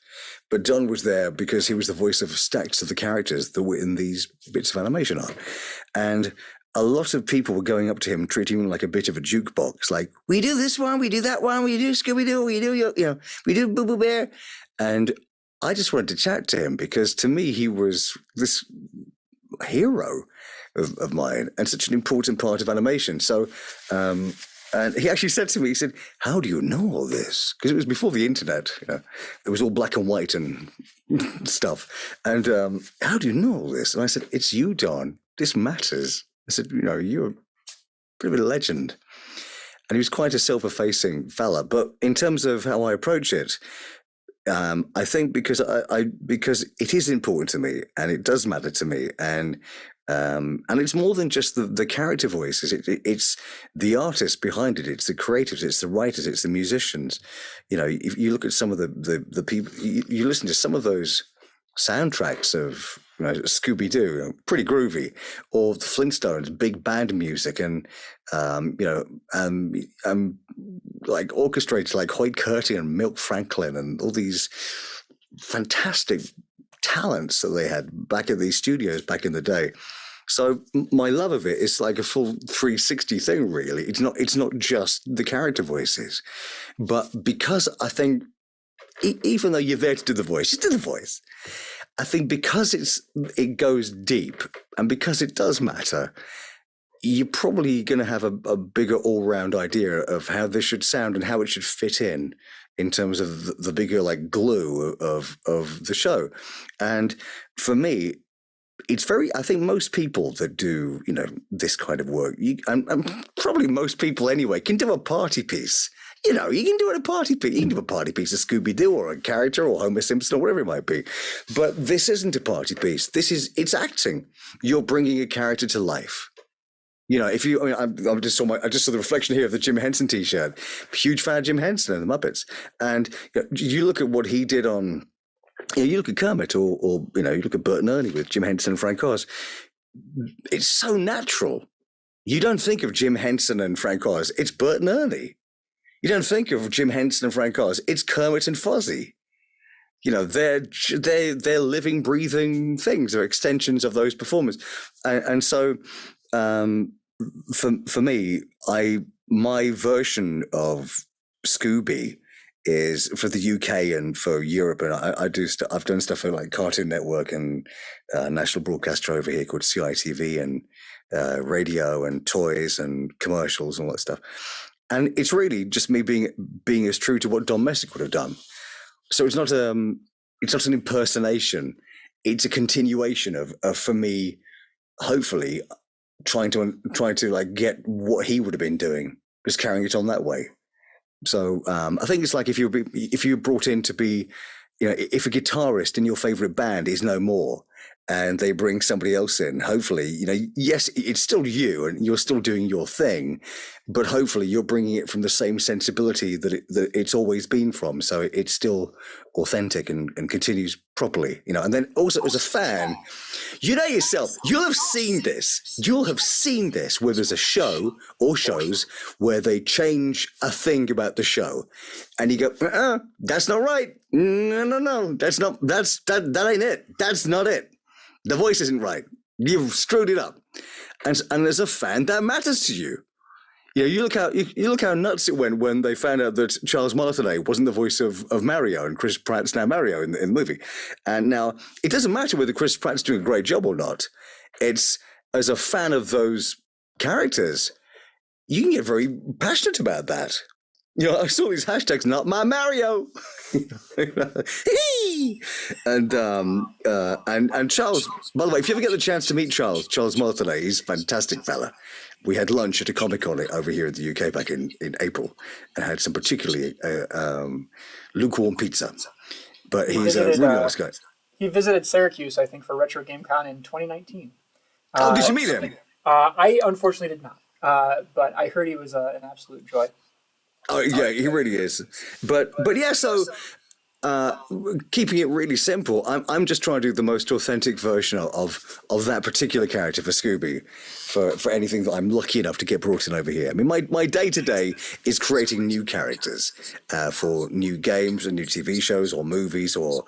But Don was there because he was the voice of stacks of the characters that were in these bits of animation art. And a lot of people were going up to him, treating him like a bit of a jukebox. Like, we do this one, we do that one, we do Scooby-Doo, we do, we do Boo Boo Bear. And I just wanted to chat to him because to me, he was this hero of mine and such an important part of animation. So, and he actually said to me, he said, how do you know all this? Because it was before the internet. It was all black and white and stuff. And how do you know all this? And I said, it's you, Don. This matters. I said, you're a bit of a legend. And he was quite a self-effacing fella. But in terms of how I approach it, I think because because it is important to me and it does matter to me. And it's more than just the character voices. It's the artists behind it. It's the creatives. It's the writers. It's the musicians. If you look at some of the people, you listen to some of those soundtracks of Scooby-Doo, pretty groovy, or the Flintstones, big band music, and like orchestrated like Hoyt Curtin and Milt Franklin and all these fantastic talents that they had back at these studios back in the day. So my love of it is like a full 360 thing, really. It's not just the character voices, but because I think even though you're there to do the voice, you do the voice. I think because it goes deep and because it does matter, you're probably going to have a bigger all-round idea of how this should sound and how it should fit in terms of the bigger like glue of the show. And for me, it's I think most people that do, this kind of work, and probably most people anyway, can do a party piece. You can do it a party piece. You can do a party piece of Scooby-Doo or a character or Homer Simpson or whatever it might be. But this isn't a party piece. It's acting. You're bringing a character to life. I just saw the reflection here of the Jim Henson T-shirt. Huge fan of Jim Henson and the Muppets. And you look at what he did on, you look at Kermit or you look at Bert and Ernie with Jim Henson and Frank Oz. It's so natural. You don't think of Jim Henson and Frank Oz. It's Bert and Ernie. You don't think of Jim Henson and Frank Oz. It's Kermit and Fozzie. They're living, breathing things. They're extensions of those performers. And so for me, my version of Scooby is for the UK and for Europe, and I've done stuff for like Cartoon Network and national broadcaster over here called CITV, and radio and toys and commercials and all that stuff. And it's really just me being as true to what Don Messick would have done. So it's not an impersonation. It's a continuation of for me, hopefully, trying to like get what he would have been doing, just carrying it on that way. So I think it's like if you're brought in to be, if a guitarist in your favorite band is no more, and they bring somebody else in, hopefully, yes, it's still you and you're still doing your thing, but hopefully you're bringing it from the same sensibility that it's always been from. So it's still authentic and continues properly, And then also as a fan, yourself, you'll have seen this where there's a show or shows where they change a thing about the show and you go, that's not right. No, that ain't it. That's not it. The voice isn't right. You've screwed it up. And as a fan, that matters to you. You look how nuts it went when they found out that Charles Martinet wasn't the voice of Mario and Chris Pratt's now Mario in the movie. And now it doesn't matter whether Chris Pratt's doing a great job or not. It's as a fan of those characters, you can get very passionate about that. I saw these hashtags, not my Mario. and Charles, by the way, if you ever get the chance to meet Charles Martinet, he's a fantastic fella. We had lunch at a Comic-Con over here in the UK back in April and had some particularly lukewarm pizza. But he's a really nice guy. He visited Syracuse, I think, for Retro Game Con in 2019. Did you meet him? I unfortunately did not, but I heard he was an absolute joy. Oh yeah, he really is. But yeah, so keeping it really simple, I'm just trying to do the most authentic version of that particular character for Scooby, for anything that I'm lucky enough to get brought in over here. I mean, my day to day is creating new characters for new games and new TV shows or movies or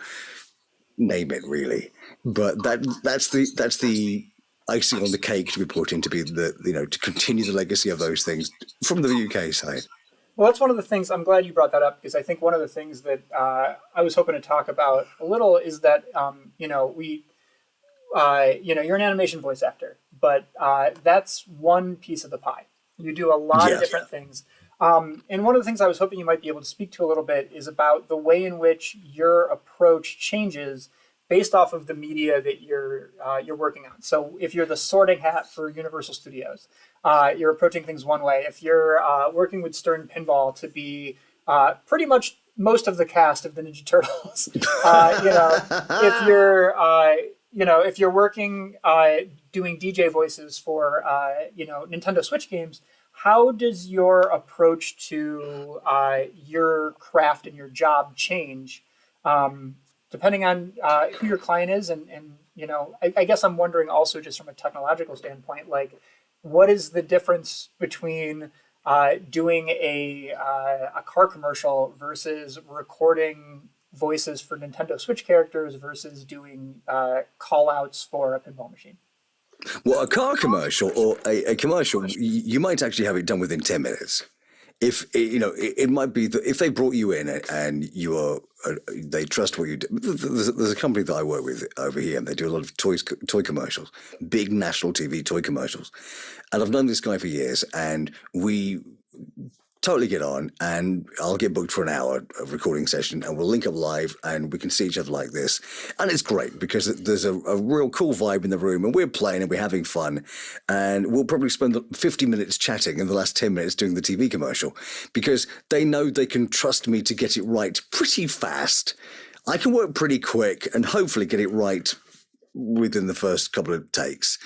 name it really. But that's the icing on the cake to be put in to be to continue the legacy of those things from the UK side. Well, that's one of the things, I'm glad you brought that up, because I think one of the things that I was hoping to talk about a little is that, you're an animation voice actor, but that's one piece of the pie. You do a lot of different things. And one of the things I was hoping you might be able to speak to a little bit is about the way in which your approach changes based off of the media that you're working on. So if you're the Sorting Hat for Universal Studios, you're approaching things one way. If you're working with Stern Pinball to be pretty much most of the cast of the Ninja Turtles, if you're working doing DJ voices for Nintendo Switch games, how does your approach to your craft and your job change depending on who your client is? And I guess I'm wondering also just from a technological standpoint, like, what is the difference between doing a car commercial versus recording voices for Nintendo Switch characters versus doing call outs for a pinball machine? Well, a car commercial or a commercial, you might actually have it done within 10 minutes. If it might be that if they brought you in and you are, they trust what you do. There's a company that I work with over here, and they do a lot of toy commercials, big national TV toy commercials. And I've known this guy for years, and we totally get on, and I'll get booked for an hour of recording session, and we'll link up live, and we can see each other like this. And it's great because there's a real cool vibe in the room, and we're playing and we're having fun. And we'll probably spend 50 minutes chatting and the last 10 minutes doing the TV commercial because they know they can trust me to get it right pretty fast. I can work pretty quick and hopefully get it right within the first couple of takes.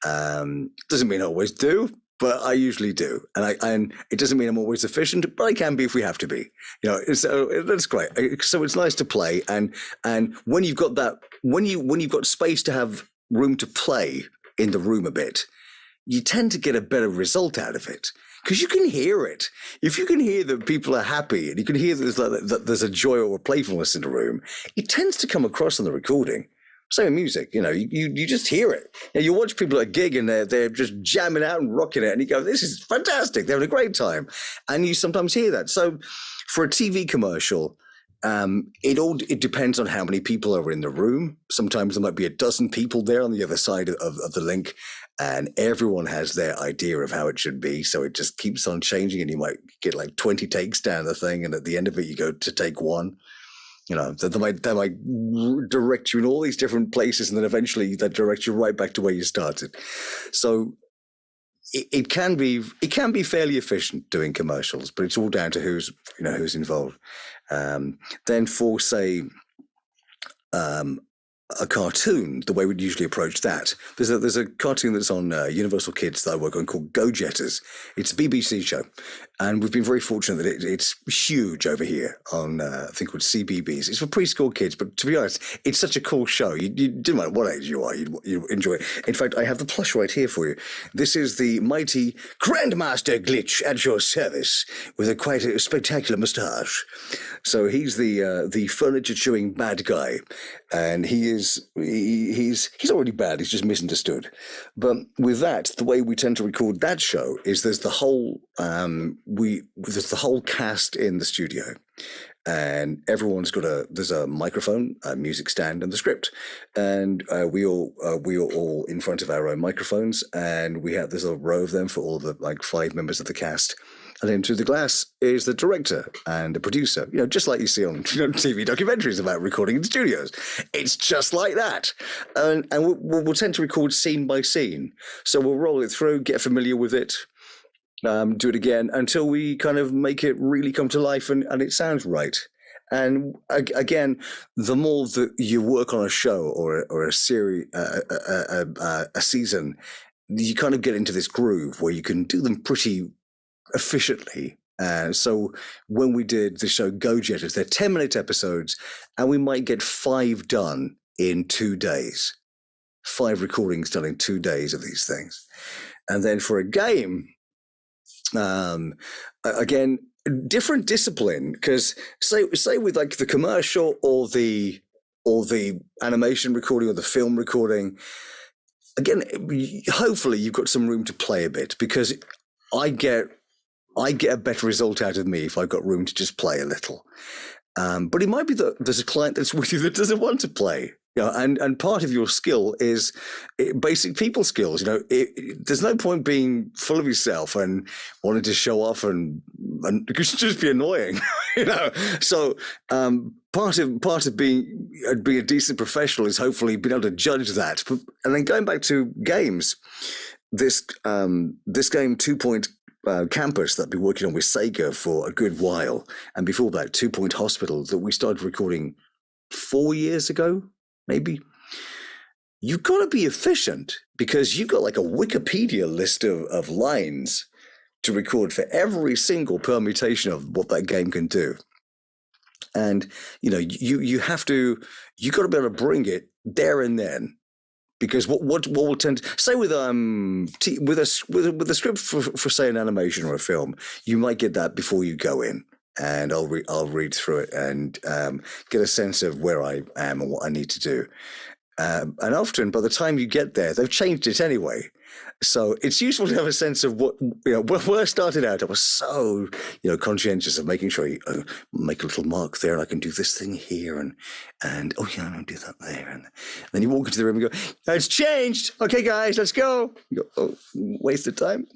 Doesn't mean I always do, but I usually do, and it doesn't mean I'm always efficient, but I can be if we have to be. So that's great. So it's nice to play, and when you've got that, when you've got space to have room to play in the room a bit, you tend to get a better result out of it because you can hear it. If you can hear that people are happy, and you can hear that there's a joy or a playfulness in the room, it tends to come across on the recording. Same with music, you just hear it. You watch people at a gig and they're just jamming out and rocking it, and you go, "This is fantastic! They're having a great time," and you sometimes hear that. So, for a TV commercial, it depends on how many people are in the room. Sometimes there might be a dozen people there on the other side of the link, and everyone has their idea of how it should be. So it just keeps on changing, and you might get like 20 takes down the thing, and at the end of it, you go to take one. They might direct you in all these different places, and then eventually they direct you right back to where you started. So it can be fairly efficient doing commercials, but it's all down to who's involved. Then for say a cartoon, the way we'd usually approach that, there's a cartoon that's on Universal Kids that I work on called Go Jetters. It's a BBC show, and we've been very fortunate that it's huge over here on I think called CBBS. It's for preschool kids, but to be honest, it's such a cool show. You didn't matter what age you are, you enjoy it. In fact, I have the plush right here for you. This is the mighty Grandmaster Glitch at your service with a quite a spectacular moustache. So he's the furniture chewing bad guy, and he's already bad. He's just misunderstood. But with that, the way we tend to record that show is there's the whole cast in the studio, and everyone's got there's a microphone, a music stand, and the script, and we are all in front of our own microphones, and there's a row of them for all the 5 members of the cast. And then through the glass is the director and the producer, just like you see on TV documentaries about recording in studios. It's just like that. And we'll tend to record scene by scene. So we'll roll it through, get familiar with it, do it again until we kind of make it really come to life and it sounds right. And again, the more that you work on a show or a series, a season, you kind of get into this groove where you can do them pretty efficiently. So when we did the show Go Jetters, they're 10-minute episodes, and we might get 5 done in 2 days. 5 recordings done in 2 days of these things. And then for a game, again, different discipline, because say with like the commercial or the animation recording or the film recording, again, hopefully you've got some room to play a bit, because I get a better result out of me if I've got room to just play a little. But it might be that there's a client that's with you that doesn't want to play. And part of your skill is basic people skills. There's no point being full of yourself and wanting to show off and just be annoying. So part of being a decent professional is hopefully being able to judge that. And then going back to games, this game 2 Point Campus that I've been working on with Sega for a good while, and before that 2 Point Hospital that we started recording 4 years ago, maybe. You've got to be efficient, because you've got like a Wikipedia list of lines to record for every single permutation of what that game can do. And you got to be able to bring it there and then. Because what will tend to say with a script for say an animation or a film, you might get that before you go in, and I'll read through it and get a sense of where I am and what I need to do. And often by the time you get there, they've changed it anyway. So it's useful to have a sense of what, when I started out, I was so, conscientious of making sure you make a little mark there, and I can do this thing here, and oh yeah, I'll do that there. And then you walk into the room and go, it's changed. Okay, guys, let's go. You go, oh, waste of time.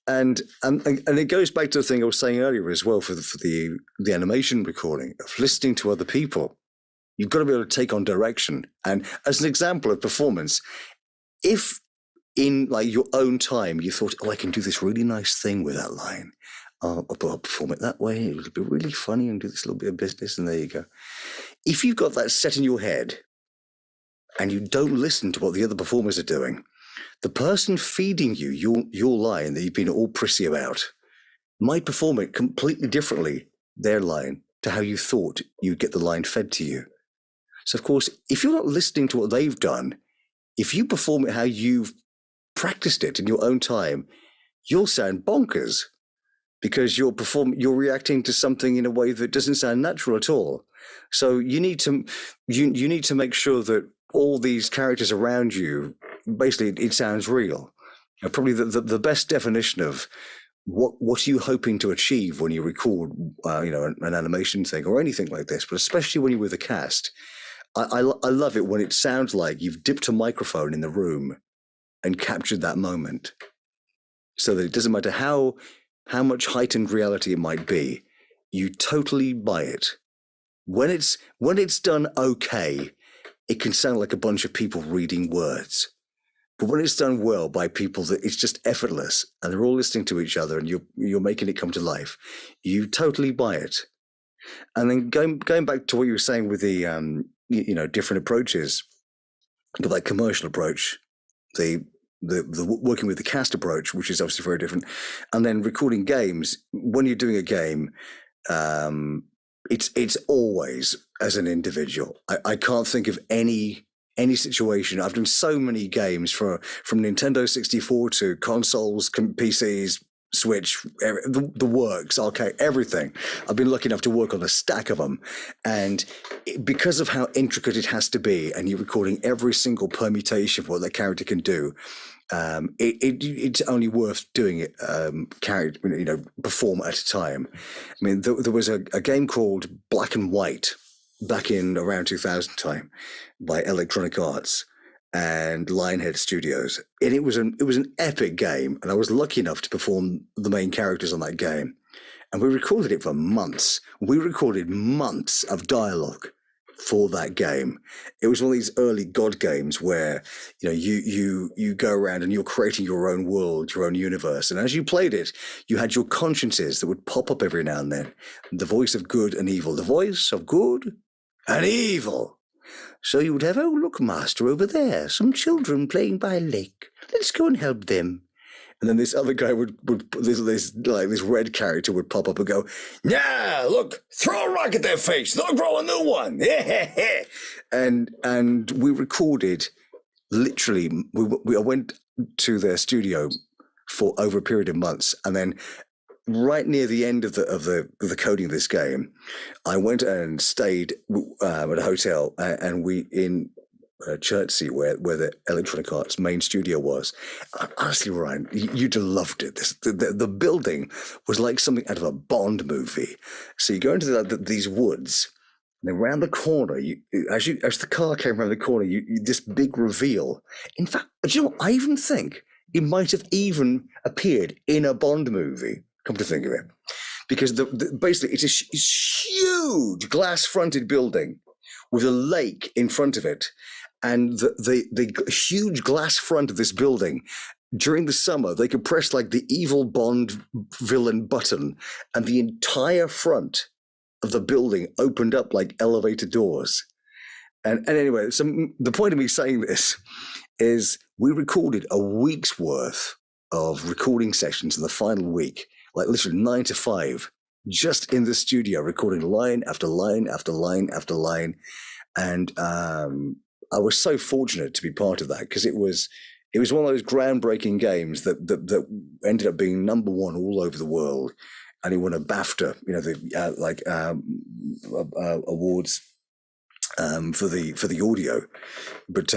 And it goes back to the thing I was saying earlier as well for the animation recording of listening to other people. You've got to be able to take on direction. And as an example of performance, if in like your own time you thought, oh, I can do this really nice thing with that line, I'll perform it that way, it'll be really funny, and do this little bit of business, and there you go. If you've got that set in your head and you don't listen to what the other performers are doing, the person feeding you your line that you've been all prissy about might perform it completely differently, their line, to how you thought you'd get the line fed to you. So, of course, if you're not listening to what they've done, if you perform it how you've practiced it in your own time, you'll sound bonkers, because you're reacting to something in a way that doesn't sound natural at all. So you need to make sure that all these characters around you, basically it sounds real. Probably the best definition of what are you hoping to achieve when you record, an animation thing or anything like this, but especially when you're with a cast. I love it when it sounds like you've dipped a microphone in the room and captured that moment, so that it doesn't matter how much heightened reality it might be, you totally buy it. When it's done okay, it can sound like a bunch of people reading words. But when it's done well by people that it's just effortless and they're all listening to each other and you're making it come to life, you totally buy it. And then going back to what you were saying with the different approaches, like commercial approach, the working with the cast approach, which is obviously very different, and then recording games. When you're doing a game, it's always as an individual. I can't think of any situation. I've done so many games from Nintendo 64 to consoles, PCs, Switch, the works, arcade, everything. I've been lucky enough to work on a stack of them. And because of how intricate it has to be, and you're recording every single permutation of what that character can do, it's only worth doing it, perform at a time. I mean, there was a game called Black and White back in around 2000 time by Electronic Arts and Lionhead Studios, and it was an epic game, and I was lucky enough to perform the main characters on that game, and we recorded it for months. We recorded months of dialogue for that game. It was one of these early God games where you go around and you're creating your own world, your own universe, and as you played it, you had your consciences that would pop up every now and then. The voice of good and evil, the voice of good and evil. So you would have, oh, look, master, over there, some children playing by a lake. Let's go and help them. And then this other guy would this red character would pop up and go, yeah, look, throw a rock at their face. They'll grow a new one. And we recorded, literally, I went to their studio for over a period of months, and then right near the end of the coding of this game, I went and stayed at a hotel, and we in Chertsey, where the Electronic Arts main studio was. Honestly, Ryan, you'd have loved it. The building was like something out of a Bond movie. So you go into these woods, and then around the corner, as the car came around the corner, you this big reveal. In fact, do you know what? I even think it might have even appeared in a Bond movie. Come to think of it, because basically it's a huge glass-fronted building with a lake in front of it, and the huge glass front of this building. During the summer, they could press like the evil Bond villain button, and the entire front of the building opened up like elevator doors. And anyway, the point of me saying this is we recorded a week's worth of recording sessions in the final week. Like literally 9 to 5, just in the studio, recording line after line after line after line. And I was so fortunate to be part of that, because it was one of those groundbreaking games that ended up being number one all over the world. And it won a BAFTA, awards for the audio. But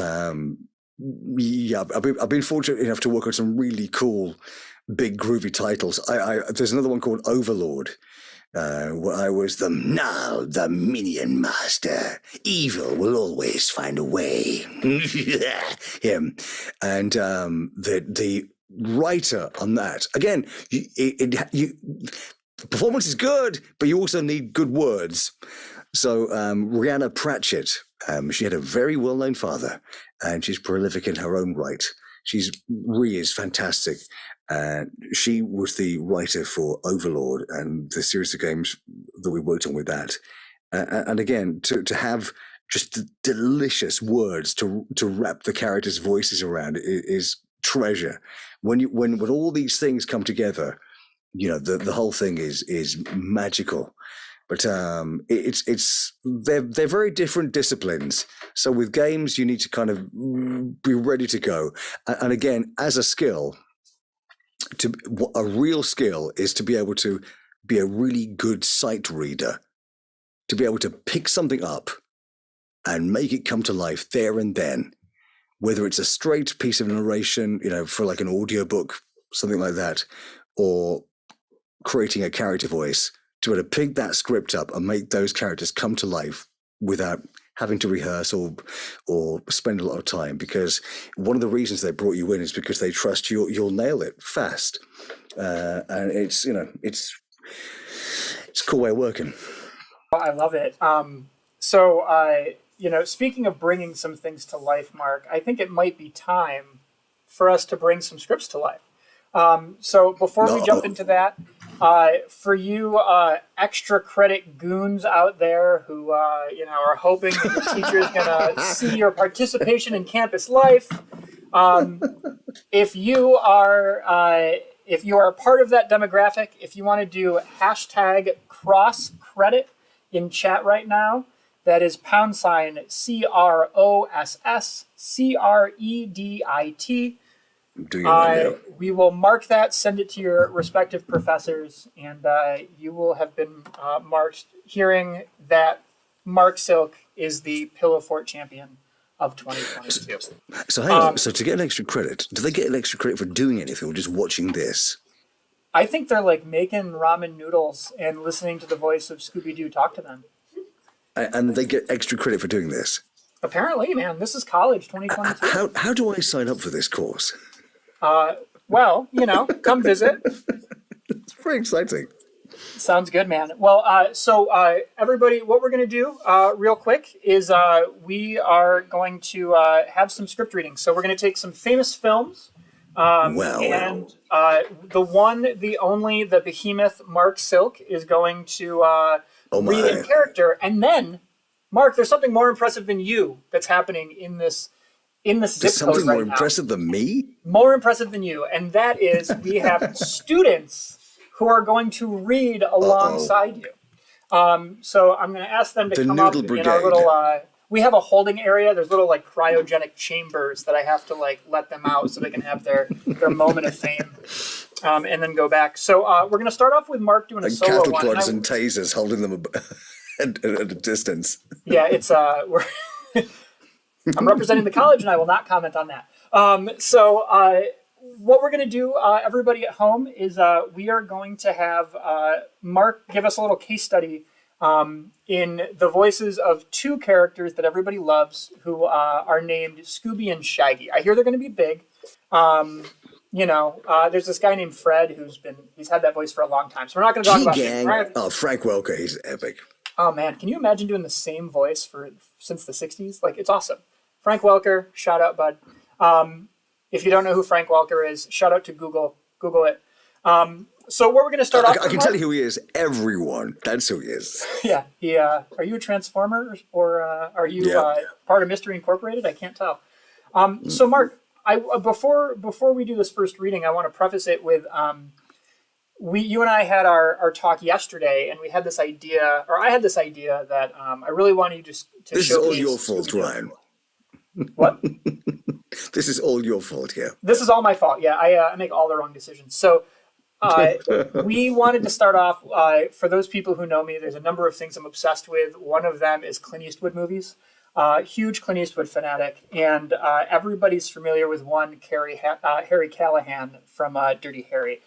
I've been fortunate enough to work on some really cool, big groovy titles. There's another one called Overlord, where I was the minion master. Evil will always find a way. Him. And the writer on that, again, performance is good, but you also need good words. So Rhianna Pratchett, she had a very well-known father, and she's prolific in her own right. She's really is fantastic. She was the writer for Overlord and the series of games that we worked on with that. And again, to have just delicious words to wrap the characters' voices around is treasure. When all these things come together, the whole thing is magical. But they're very different disciplines. So with games, you need to kind of be ready to go. And again, as a skill, a real skill is to be able to be a really good sight reader, to be able to pick something up and make it come to life there and then, whether it's a straight piece of narration, for like an audiobook, something like that, or creating a character voice, to be able to pick that script up and make those characters come to life without having to rehearse or spend a lot of time. Because one of the reasons they brought you in is because they trust you'll nail it fast. And it's a cool way of working. I love it. Speaking of bringing some things to life, Marc, I think it might be time for us to bring some scripts to life. So before we jump into that, for you extra credit goons out there who are hoping that the teacher is going to see your participation in campus life, if you are part of that demographic, if you want to do hashtag cross credit in chat right now, that is #CROSSCREDIT. We will mark that, send it to your respective professors, and you will have been marked hearing that Marc Silk is the Pillow Fort champion of 2022. So hang on. So to get an extra credit, do they get an extra credit for doing anything or just watching this? I think they're like making ramen noodles and listening to the voice of Scooby-Doo talk to them. And they get extra credit for doing this? Apparently, man. This is college 2022. How do I sign up for this course? Well, come visit. It's very exciting. Sounds good, man. Well, everybody, what we're going to do real quick is we are going to have some script reading. So we're going to take some famous films. The one, the only, the behemoth Marc Silk is going to read in character. And then, Marc, there's something more impressive than you that's happening in this zip code something right more now. Impressive than me? More impressive than you. And that is we have students who are going to read alongside you. So I'm going to ask them to come up in our little... we have a holding area. There's little like cryogenic chambers that I have to like let them out so they can have their moment of fame and then go back. So we're going to start off with Marc doing a solo cattle one. prods and tasers holding them at a distance. Yeah, it's... I'm representing the college, and I will not comment on that. What we're going to do, everybody at home, is we are going to have Marc give us a little case study in the voices of two characters that everybody loves who are named Scooby and Shaggy. I hear they're going to be big. There's this guy named Fred he's had that voice for a long time. So we're not going to talk about him. Oh, Frank Welker, he's epic. Oh, man. Can you imagine doing the same voice since the 60s? Like, it's awesome. Frank Welker, shout out, bud. If you don't know who Frank Welker is, shout out to Google. Google it. So what we're going to start off with, I can tell you who he is. Everyone. That's who he is. Yeah. Are you a Transformer or are you part of Mystery Incorporated? I can't tell. So, Marc, before we do this first reading, I want to preface it with you and I had our talk yesterday, and we had this idea, or I had this idea that I really wanted you to showcase. This is all your fault, Ryan. What? This is all your fault here. This is all my fault. Yeah, I make all the wrong decisions. So we wanted to start off, for those people who know me, there's a number of things I'm obsessed with. One of them is Clint Eastwood movies. Huge Clint Eastwood fanatic. And everybody's familiar with one, Harry Callahan from Dirty Harry.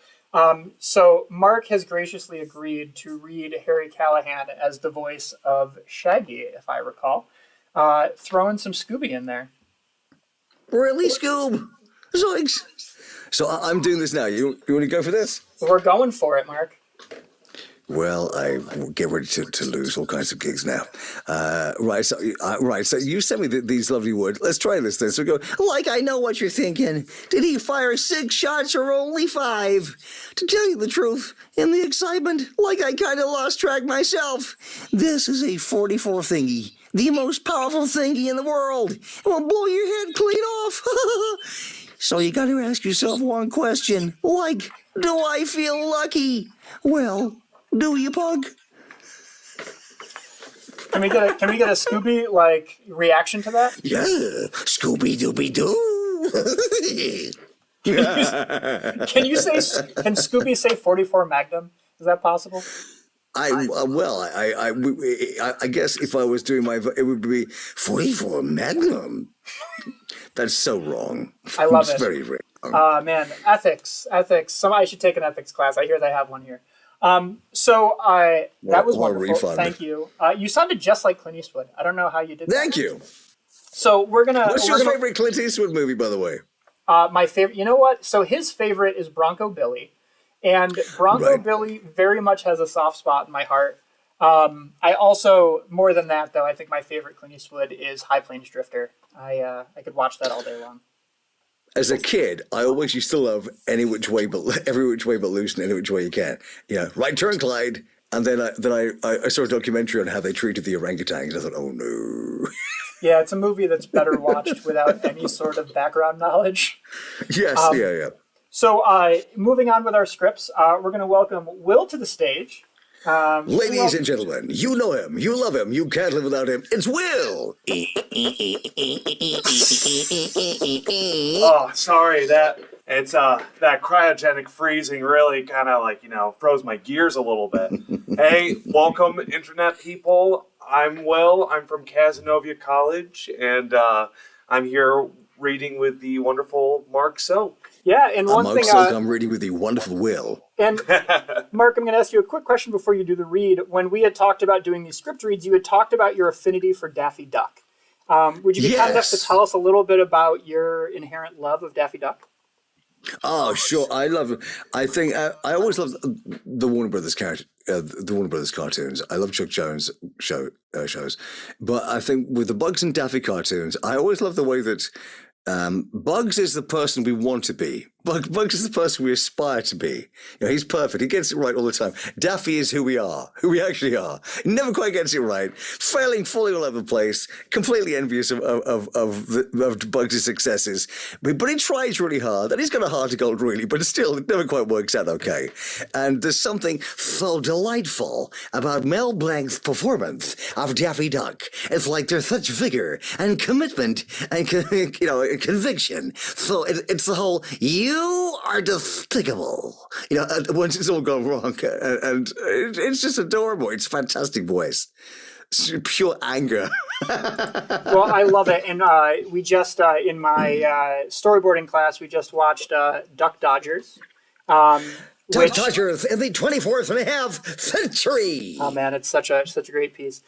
So Marc has graciously agreed to read Harry Callahan as the voice of Shaggy, if I recall. Throwing some Scooby in there. Really, Scoob? Zoinks! So I'm doing this now. You want to go for this? We're going for it, Marc. Well, I will get ready to lose all kinds of gigs now. So you sent me these lovely words. Let's try this then. So we go, like I know what you're thinking. Did he fire 6 shots or only 5? To tell you the truth, in the excitement, like I kind of lost track myself. This is a 44 thingy. The most powerful thingy in the world. It will blow your head clean off. So you got to ask yourself one question. Like, do I feel lucky? Well, do you, Pug? Can we get a Scooby reaction to that? Yeah, Scooby Dooby Doo. Can Scooby say 44 Magnum? Is that possible? I guess if I was doing it would be 44 Magnum. That's so wrong. I love It's it. very, very wrong. Man, ethics. Somebody should take an ethics class. I hear they have one here. That was What a wonderful. refund. Thank you. You sounded just like Clint Eastwood. I don't know how you did that. Thank you. So What's your favorite Clint Eastwood movie, by the way? My favorite. You know what? So his favorite is Bronco Billy, and Bronco Right. Billy very much has a soft spot in my heart. I also, more than that though, I think my favorite Clint Eastwood is High Plains Drifter. I could watch that all day long. As a kid, I always used to love every which way but loose and any which way you can. Right turn, Clyde. And then I saw a documentary on how they treated the orangutans. I thought, oh no. Yeah, it's a movie that's better watched without any sort of background knowledge. Yes, yeah. So, moving on with our scripts, we're going to welcome Will to the stage. Ladies and gentlemen, you know him, you love him, you can't live without him. It's Will. Oh, sorry, that cryogenic freezing really kind of froze my gears a little bit. Hey, welcome, internet people. I'm Will. I'm from Cazenovia College, and I'm here reading with the wonderful Marc Silk. Yeah, and one I'm thing. I'm reading with the wonderful Will. And Marc, I'm going to ask you a quick question before you do the read. When we had talked about doing these script reads, you had talked about your affinity for Daffy Duck. Would you be kind enough to tell us a little bit about your inherent love of Daffy Duck? Oh, sure. I think I always loved the Warner Brothers cartoons. I love Chuck Jones shows, but I think with the Bugs and Daffy cartoons, I always love the way that Bugs is the person we want to be. Bugs is the person we aspire to be. He's perfect. He gets it right all the time. Daffy is who we are, who we actually are. He never quite gets it right. Falling fully all over the place. Completely envious of Bugs' successes. But he tries really hard. And he's got a heart of gold, really. But still, it never quite works out okay. And there's something so delightful about Mel Blanc's performance of Daffy Duck. It's like there's such vigor and commitment and conviction. So it's the whole, you are despicable. Once it's all gone wrong. And it's just adorable. It's a fantastic voice. It's pure anger. Well, I love it. And we just, in my storyboarding class, we just watched Duck Dodgers. Dodgers in the 24th and a half century. Oh man, it's such a great piece.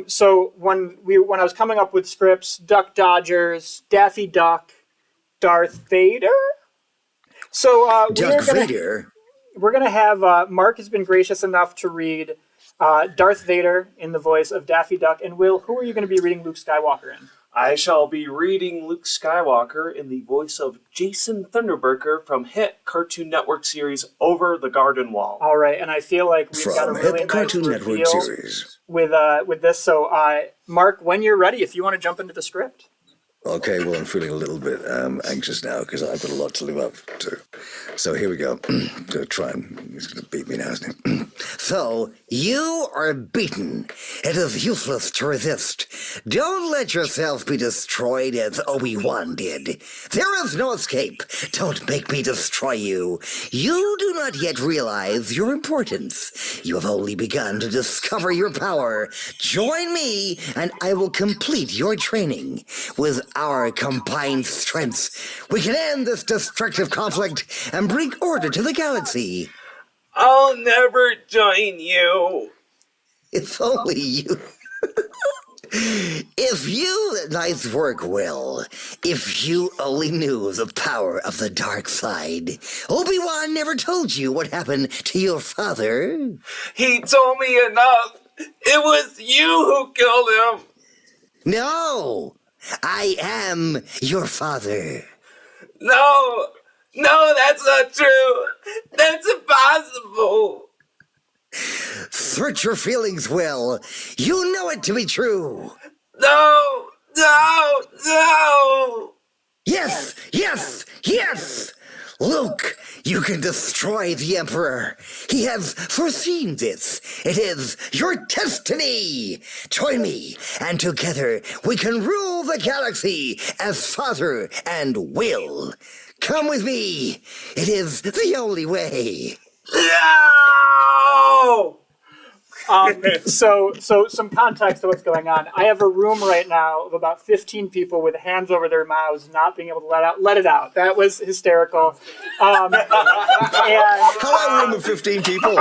So when I was coming up with scripts, Duck Dodgers, Daffy Duck, Darth Vader. So we're gonna have Marc has been gracious enough to read Darth Vader in the voice of Daffy Duck. And Will, who are you going to be reading Luke Skywalker in? I shall be reading Luke Skywalker in the voice of Jason Thunderberger from hit Cartoon Network series Over the Garden Wall. All right, and I feel like we've got a really hit nice Cartoon Network reveal series with this. So, Marc, when you're ready, if you want to jump into the script. Okay, well, I'm feeling a little bit anxious now because I've got a lot to live up to. So here we go. Gonna try and he's going to beat me now, isn't he? So, you are beaten. It is useless to resist. Don't let yourself be destroyed as Obi-Wan did. There is no escape. Don't make me destroy you. You do not yet realize your importance. You have only begun to discover your power. Join me, and I will complete your training. With our combined strengths, we can end this destructive conflict and bring order to the galaxy. I'll never join you. If only you... Nice work, Will. If you only knew the power of the dark side. Obi-Wan never told you what happened to your father. He told me enough. It was you who killed him. No, I am your father. No, that's not true. That's impossible. Search your feelings, Will. You know it to be true. No. Yes! Luke, you can destroy the Emperor. He has foreseen this. It is your destiny. Join me, and together we can rule the galaxy as father and Will. Come with me. It is the only way. No! So some context to what's going on. I have a room right now of about 15 people with hands over their mouths, not being able to let it out. That was hysterical. And Hello, room of 15 people.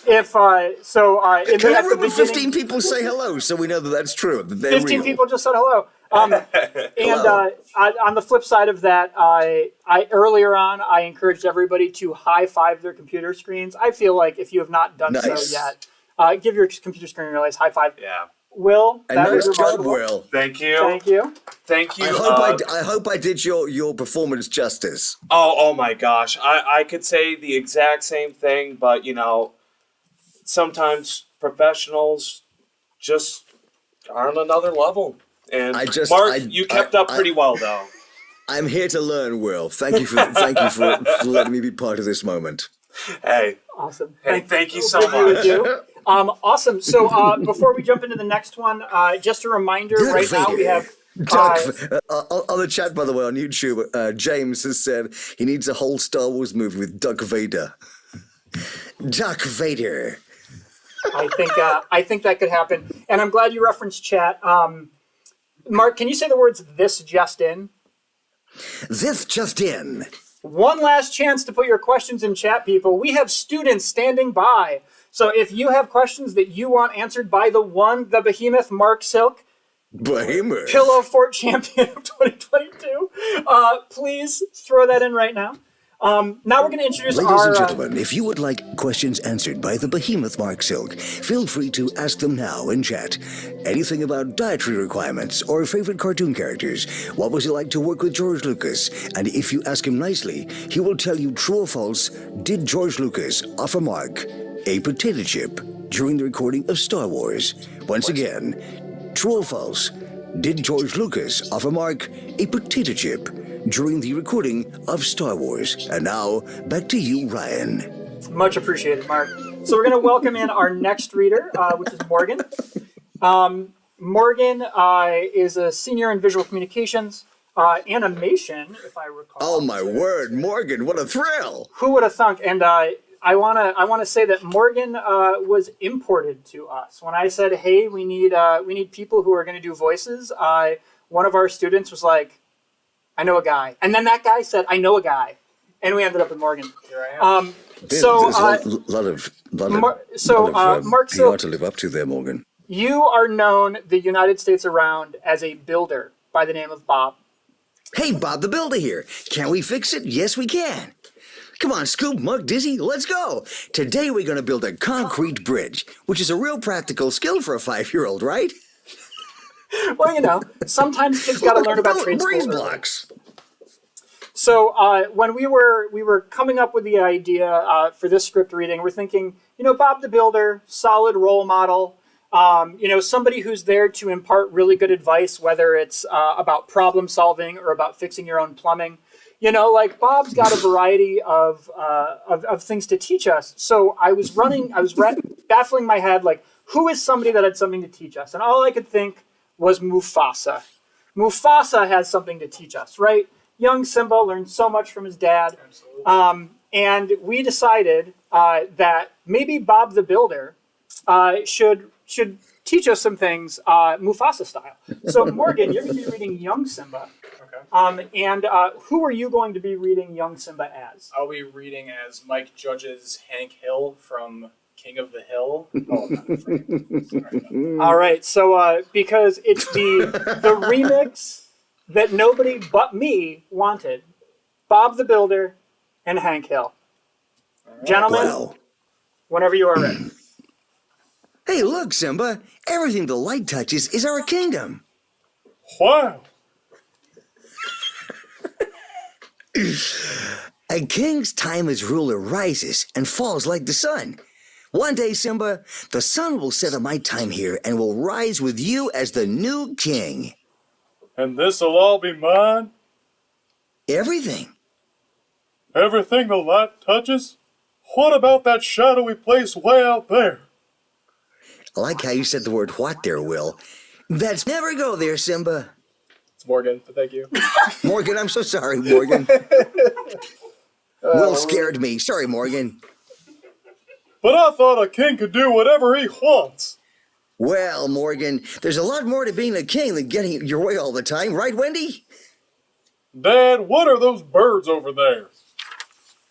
if in Can the, a at the room of 15 beginning, people say hello so we know that that's true? That they're 15 real? people just said hello. Hello. On the flip side of that, I earlier on I encouraged everybody to high five their computer screens. I feel like if you have not done so Nice. yet, give your computer screen a nice high five. Yeah. Will, And that nice was job, remarkable. Will. Thank you. Thank you. Thank you. I hope I did your performance justice. Oh my gosh. I could say the exact same thing, but sometimes professionals just are on another level. And Marc, you kept up pretty well though. I'm here to learn, Will. Thank you for letting me be part of this moment. Hey. Awesome. Thank you so Good much. you. Awesome. So before we jump into the next one, just a reminder, right now we have on the chat, by the way, on YouTube, James has said he needs a whole Star Wars movie with Duck Vader. Duck Vader. I think that could happen. And I'm glad you referenced chat. Marc, can you say the words "this just in"? This just in. One last chance to put your questions in chat, people. We have students standing by. So if you have questions that you want answered by the behemoth, Marc Silk, Behemoth. Pillow Fort Champion of 2022, please throw that in right now. Now we're going to introduce Ladies and gentlemen, if you would like questions answered by the behemoth Marc Silk, feel free to ask them now in chat. Anything about dietary requirements or favorite cartoon characters. What was it like to work with George Lucas? And if you ask him nicely, he will tell you true or false. Did George Lucas offer Marc a potato chip during the recording of Star Wars? Once again, true or false? Did George Lucas offer Marc a potato chip during the recording of Star Wars? And now, back to you, Ryan. Much appreciated, Marc. So we're going to welcome in our next reader, which is Morgan. Morgan is a senior in visual communications, animation, if I recall. Oh my word, Morgan! What a thrill! Who would have thunk? And I wanna say that Morgan was imported to us. When I said, "Hey, we need people who are going to do voices," one of our students was like, "I know a guy," and then that guy said, "I know a guy," and we ended up with Morgan. Here I am. There's a lot of Marc PR Silk, to live up to there, Morgan. you are known the United States around as a builder by the name of Bob. Hey, Bob the Builder here. Can we fix it? Yes, we can. Come on, Scoop, Mug, Dizzy, let's go. Today we're going to build a concrete bridge, which is a real practical skill for a 5-year-old, right? Well, sometimes kids got to learn about trade breeze school early. blocks. So when we were coming up with the idea for this script reading, we're thinking, Bob the Builder, solid role model, somebody who's there to impart really good advice, whether it's about problem solving or about fixing your own plumbing. Bob's got a variety of things to teach us. So I was baffling my head, who is somebody that had something to teach us? And all I could think was Mufasa. Mufasa has something to teach us, right? Young Simba learned so much from his dad. Absolutely. And we decided that maybe Bob the Builder should teach us some things Mufasa style. So Morgan, you're going to be reading Young Simba. Okay. And who are you going to be reading Young Simba as? I'll be reading as Mike Judge's Hank Hill from King of the Hill. Oh, I'm not afraid. Sorry. All right, so because it's the remix that nobody but me wanted, Bob the Builder and Hank Hill. Right. Gentlemen, Wow. Whenever you are ready. Hey, look, Simba. Everything the light touches is our kingdom. Wow. A king's time as ruler rises and falls like the sun. One day, Simba, the sun will set on my time here and will rise with you as the new king. And this'll all be mine? Everything. Everything the light touches? What about that shadowy place way out there? I like how you said the word what there, Will. That's never go there, Simba. It's Morgan, but thank you. Morgan, I'm so sorry, Morgan. Will scared me. Sorry, Morgan. But I thought a king could do whatever he wants. Well, Morgan, there's a lot more to being a king than getting your way all the time, right, Wendy? Dad, what are those birds over there?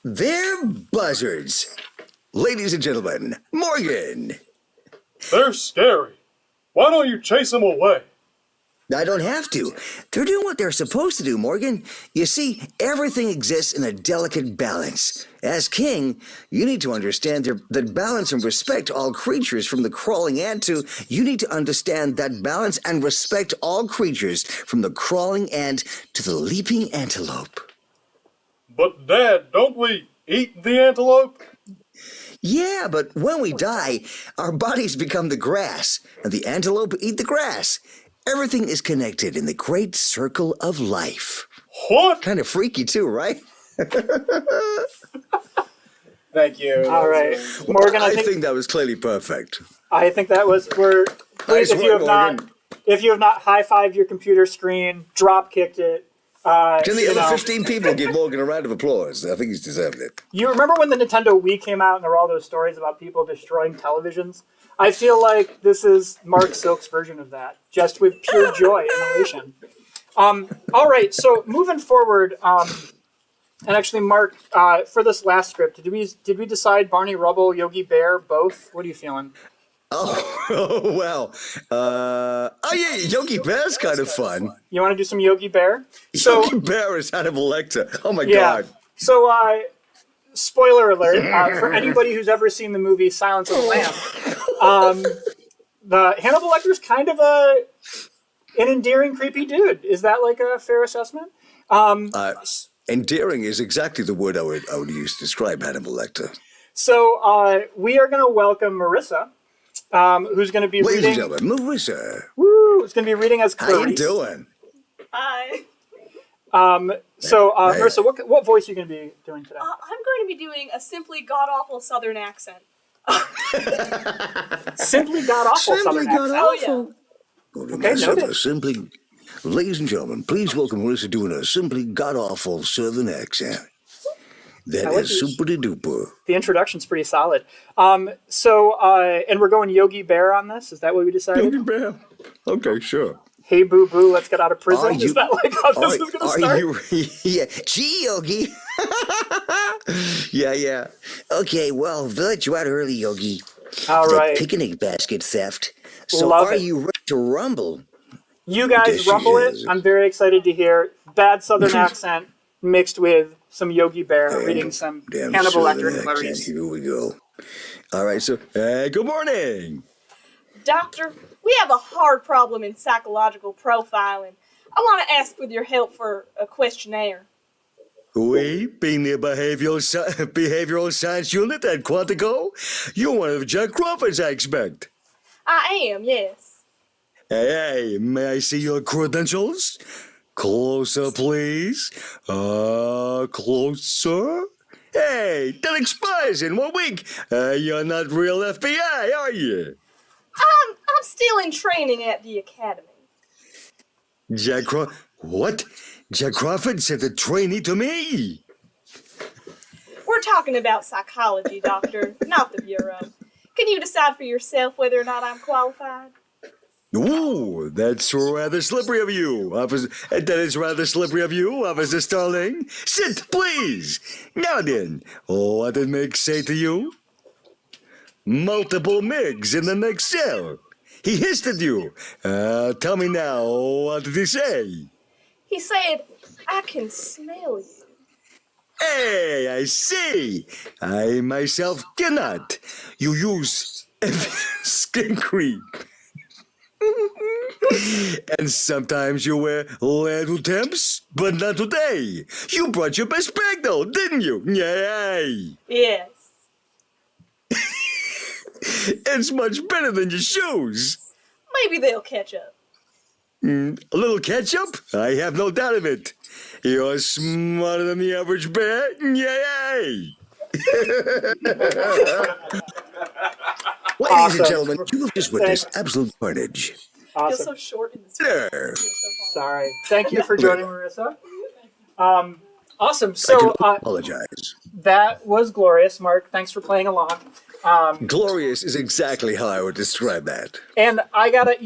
They're buzzards. Ladies and gentlemen, Morgan. They're scary. Why don't you chase them away? I don't have to. They're doing what they're supposed to do, Morgan. You see, everything exists in a delicate balance. As king, you need to understand that balance and respect all creatures from the crawling ant to, you need to understand that balance and respect all creatures from the crawling ant to the leaping antelope. But Dad, don't we eat the antelope? Yeah, but when we die, our bodies become the grass, and the antelope eat the grass. Everything is connected in the great circle of life. What? Kind of freaky too, right? Thank you. All right, Morgan. I think that was clearly perfect. I think that was. Please, Nice if you have work, not, Morgan. if you have not high-fived your computer screen, drop kicked it. Can the you other know. 15 people give Morgan a round of applause? I think he's deserved it. You remember when the Nintendo Wii came out and there were all those stories about people destroying televisions? I feel like this is Mark Silk's version of that, just with pure joy and elation. All right, so moving forward, and actually, Mark, for this last script, did we decide Barney Rubble, Yogi Bear, both? What are you feeling? Oh, well. Yeah, Yogi Bear's kind of fun. You want to do some Yogi Bear? So, Yogi Bear is Hannibal Lecter. Oh, my yeah. God. So, spoiler alert, for anybody who's ever seen the movie Silence of the Lambs, the Hannibal Lecter's kind of an endearing, creepy dude. Is that like a fair assessment? Endearing is exactly the word I would use to describe Hannibal Lecter. So we are going to welcome Marissa, who's going to be Ladies reading. and gentlemen, Marissa. Woo! Who's going to be reading as How you Clarice. doing? Hi. Marissa, what voice are you going to be doing today? I'm going to be doing a simply god-awful southern accent. Simply god awful southern accent. Oh, Okay, noted. Simply, ladies and gentlemen, please welcome Marissa doing a simply god-awful southern accent. That I like is these. super-duper. The introduction's pretty solid. And we're going Yogi Bear on this. Is that what we decided? Yogi Bear. Okay, sure. Hey, boo boo, let's get out of prison. Are Is you- that like how this is going to start? Yeah. Gee, Yogi. Yeah. Okay, well, they let you out early, Yogi. All The right. picnic basket theft. So Love are it. you ready to rumble? You guys Yes, she rumble it. is. I'm very excited to hear bad southern accent mixed with some Yogi Bear reading some Damn Hannibal southern Lecter and accent. Clarice. Here we go. All right, so, good morning. Doctor, we have a hard problem in psychological profiling. I want to ask with your help for a questionnaire. We, being the behavioral science unit at Quantico, you're one of Jack Crawford's, I expect. I am, yes. Hey, may I see your credentials? Closer, please. Closer. Hey, that expires in 1 week. You're not real FBI, are you? I'm still in training at the academy. What? Jack Crawford said a trainee to me. We're talking about psychology, Doctor, not the Bureau. Can you decide for yourself whether or not I'm qualified? Ooh, that's rather slippery of you, Officer. That is rather slippery of you, Officer Starling. Sit, please. Now then, what did Mick say to you? Multiple MIGs in the next cell. He hissed at you. Tell me now, what did he say? He said, I can smell you. Hey, I see. I myself cannot. You use skin cream. And sometimes you wear little temps, but not today. You brought your best bag though, didn't you? Yay! Yes. It's much better than your shoes. Maybe they'll catch up. A little ketchup? I have no doubt of it. You're smarter than the average bear. Yay! Ladies Awesome. and gentlemen, you have just witnessed absolute carnage. Feels Awesome. so short in this. There. Sorry. Thank you for joining, Marissa. Awesome. I So can apologize. that was glorious, Mark. Thanks for playing along. Glorious is exactly how I would describe that. And I gotta,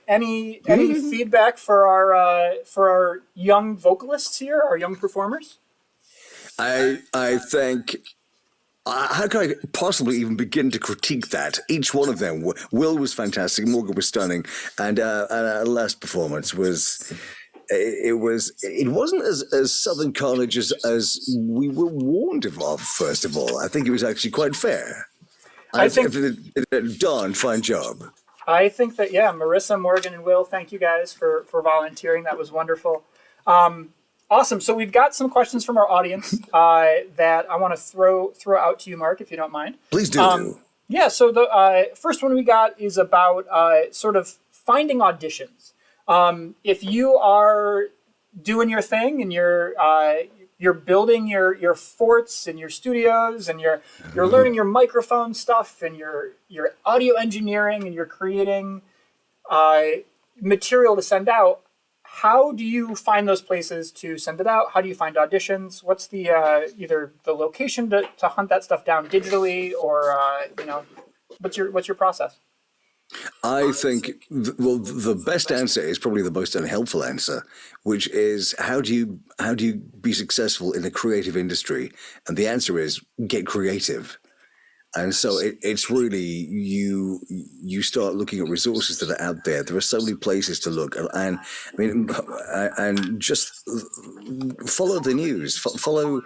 any feedback for our young vocalists here, our young performers? I think. How can I possibly even begin to critique that? Each one of them. Will was fantastic. Morgan was stunning, and our last performance was. It wasn't as Southern Carnage as we were warned of. First of all, I think it was actually quite fair. I think Don, fine job. I think that Marissa, Morgan, and Will, thank you guys for volunteering. That was wonderful. Awesome. So we've got some questions from our audience that I want to throw out to you, Marc, if you don't mind. Please do. Yeah. So the first one we got is about sort of finding auditions. If you are doing your thing and you're building your forts and your studios and you're learning your microphone stuff and your audio engineering and you're creating material to send out, how do you find those places to send it out? How do you find auditions? What's the either the location to hunt that stuff down digitally, or what's your process? I think the best answer is probably the most unhelpful answer, which is how do you be successful in a creative industry? And the answer is get creative. And so it's really you start looking at resources that are out there. There are so many places to look, and I mean, and just follow the news, follow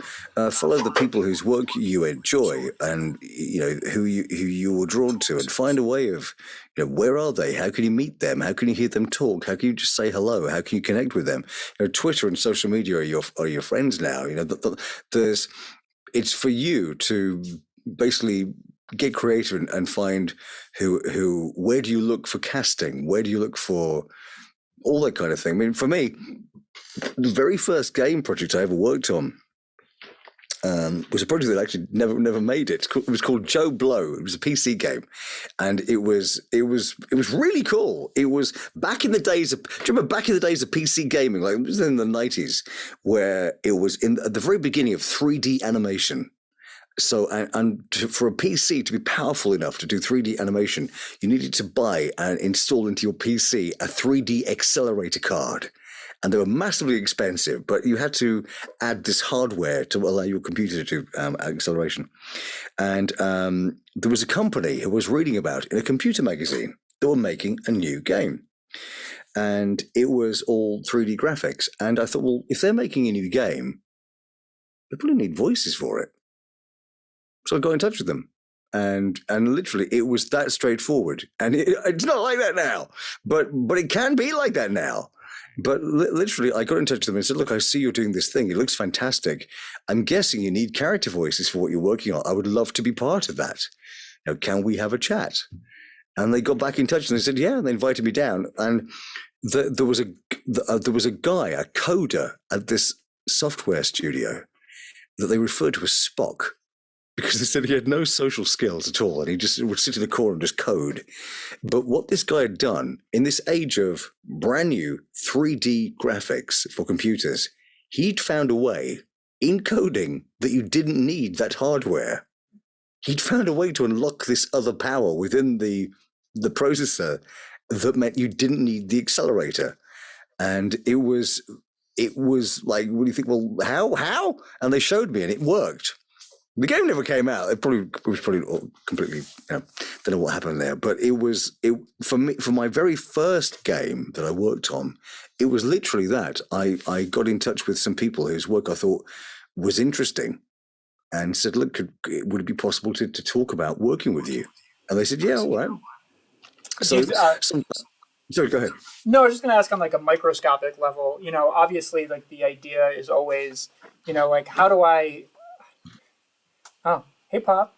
the people whose work you enjoy, and who you were drawn to, and find a way of where are they? How can you meet them? How can you hear them talk? How can you just say hello? How can you connect with them? Twitter and social media are your friends now. It's for you to basically get creative and find where do you look for casting? Where do you look for all that kind of thing? I mean, for me, the very first game project I ever worked on was a project that actually never made it. It was called Joe Blow. It was a PC game, and it was really cool. It was back in the days of. Do you remember back in the days of PC gaming? Like it was in the 90s, where it was at the very beginning of 3D animation. So, for a PC to be powerful enough to do 3D animation, you needed to buy and install into your PC a 3D accelerator card. And they were massively expensive, but you had to add this hardware to allow your computer to do acceleration. And there was a company who was reading about in a computer magazine that were making a new game. And it was all 3D graphics. And I thought, well, if they're making a new game, they probably need voices for it. So I got in touch with them, and literally it was that straightforward. And it's not like that now, but it can be like that now. But literally, I got in touch with them and said, "Look, I see you're doing this thing. It looks fantastic. I'm guessing you need character voices for what you're working on. I would love to be part of that. Can we have a chat?" And they got back in touch and they said, "Yeah." And they invited me down. And there was a guy, a coder at this software studio that they referred to as Spock, because they said he had no social skills at all, and he just would sit in a corner and just code. But what this guy had done in this age of brand new 3D graphics for computers, he'd found a way in coding that you didn't need that hardware. He'd found a way to unlock this other power within the processor that meant you didn't need the accelerator. And it was like, what do you think? Well, how? And they showed me, and it worked. The game never came out. It was probably completely, don't know what happened there. But for me, for my very first game that I worked on, it was literally that. I got in touch with some people whose work I thought was interesting, and said, "Look, would it be possible to talk about working with you?" And they said, "Yeah, all right." So, sorry, go ahead. No, I was just going to ask on like a microscopic level. Obviously, like the idea is always, like how do I? Oh, hey, Pop.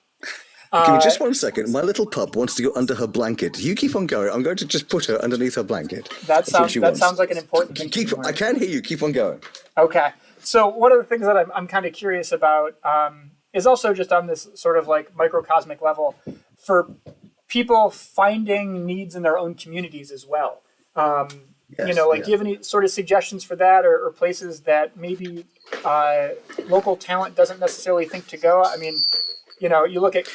Give me just 1 second. My little pup wants to go under her blanket. You keep on going. I'm going to just put her underneath her blanket. That sounds like an important thing. I can hear you. Keep on going. Okay. So one of the things that I'm kind of curious about is also just on this sort of like microcosmic level for people finding needs in their own communities as well. Do you have any sort of suggestions for that, or places that maybe local talent doesn't necessarily think to go? I mean, you look at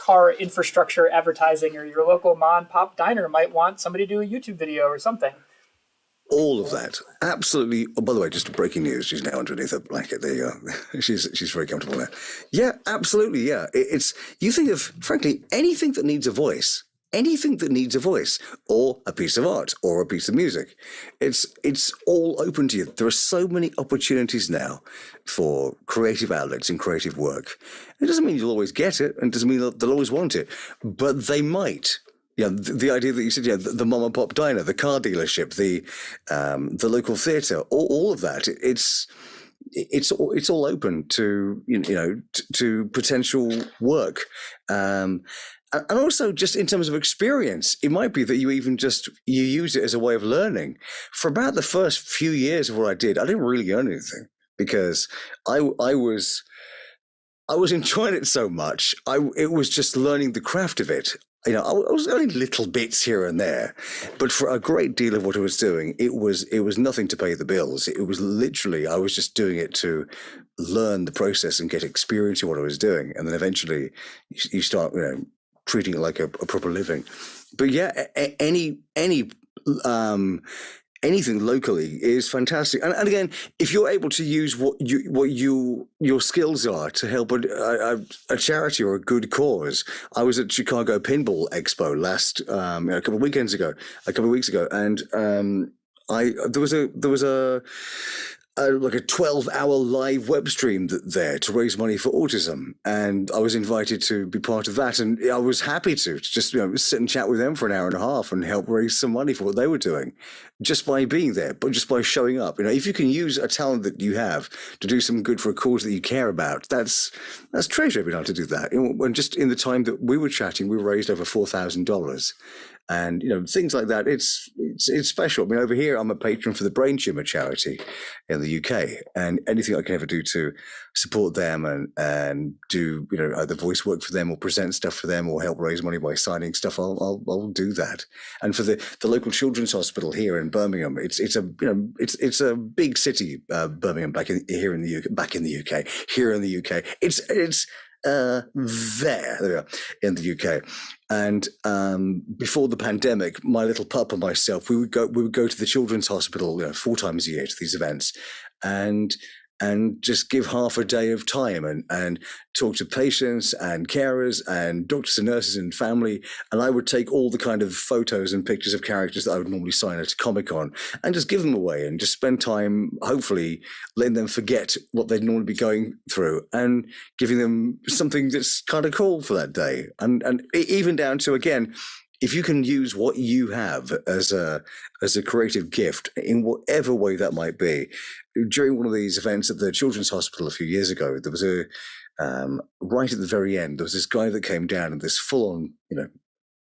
car infrastructure advertising, or your local mom and pop diner might want somebody to do a YouTube video or something. All of that, absolutely. Oh, by the way, just breaking news: she's now underneath a blanket. There you go. She's very comfortable now. Yeah, absolutely. Yeah, it's you think of frankly anything that needs a voice, or a piece of art, or a piece of music. It's all open to you. There are so many opportunities now for creative outlets and creative work. It doesn't mean you'll always get it, and it doesn't mean they'll always want it, but they might. Yeah, the idea that you said, the mom and pop diner, the car dealership, the local theatre, all of that. It's all open to to potential work, and also just in terms of experience, it might be that you use it as a way of learning. For about the first few years of what I didn't really learn anything because I was enjoying it so much. It was just learning the craft of it. I was only little bits here and there, but for a great deal of what I was doing, it was nothing to pay the bills. It was literally, I was just doing it to learn the process and get experience of what I was doing. And then eventually you start, treating it like a proper living. But yeah, anything locally is fantastic. And again, if you're able to use what your skills are to help a charity or a good cause. I was at Chicago Pinball Expo a couple of weeks ago, and there was a 12-hour live web stream there to raise money for autism, and I was invited to be part of that, and I was happy to just sit and chat with them for an hour and a half and help raise some money for what they were doing, just by being there, but just by showing up. If you can use a talent that you have to do some good for a cause that you care about, that's treasure being able to do that. And just in the time that we were chatting, we raised over $4,000. And things like that, it's special. Over here, I'm a patron for the Brain Tumor charity in the UK, and anything I can ever do to support them and do either voice work for them or present stuff for them or help raise money by signing stuff, I'll do that. And for the local children's hospital here in Birmingham, it's a big city, Birmingham, here in the UK. It's there we are in the UK. And before the pandemic, my little pup and myself, we would go to the children's hospital 4 times a year to these events, and just give half a day of time and talk to patients and carers and doctors and nurses and family. And I would take all the kind of photos and pictures of characters that I would normally sign at a Comic-Con and just give them away and just spend time, hopefully letting them forget what they'd normally be going through and giving them something that's kind of cool for that day. And even down to, again, if you can use what you have as a creative gift in whatever way that might be. During one of these events at the Children's Hospital a few years ago, there was right at the very end, there was this guy that came down in this full-on,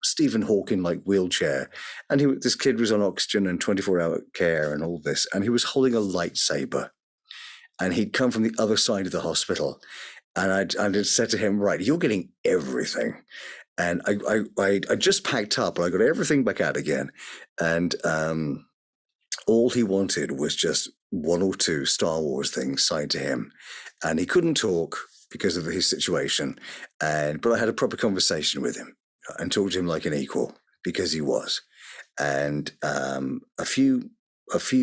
Stephen Hawking-like wheelchair, and this kid was on oxygen and 24-hour care and all this, and he was holding a lightsaber, and he'd come from the other side of the hospital, and I'd said to him, right, you're getting everything. And I just packed up and I got everything back out again. And all he wanted was just 1 or 2 Star Wars things signed to him. And he couldn't talk because of his situation. But I had a proper conversation with him and talked to him like an equal, because he was. And a few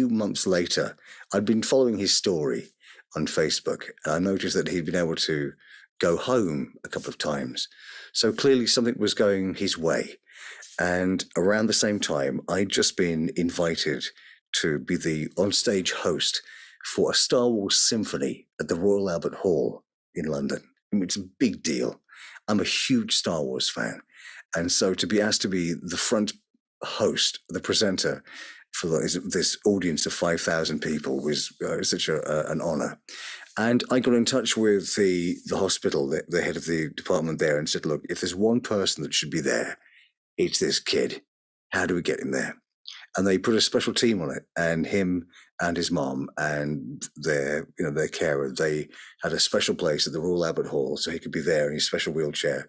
months later, I'd been following his story on Facebook. And I noticed that he'd been able to go home a couple of times. So clearly something was going his way. And around the same time, I'd just been invited to be the onstage host for a Star Wars symphony at the Royal Albert Hall in London. It's a big deal. I'm a huge Star Wars fan. And so to be asked to be the front host, the presenter for this audience of 5,000 people was such an honor. And I got in touch with the hospital, the head of the department there, and said, look, if there's one person that should be there, it's this kid. How do we get him there? And they put a special team on it, and him and his mom and their carer, they had a special place at the Royal Albert Hall so he could be there in his special wheelchair.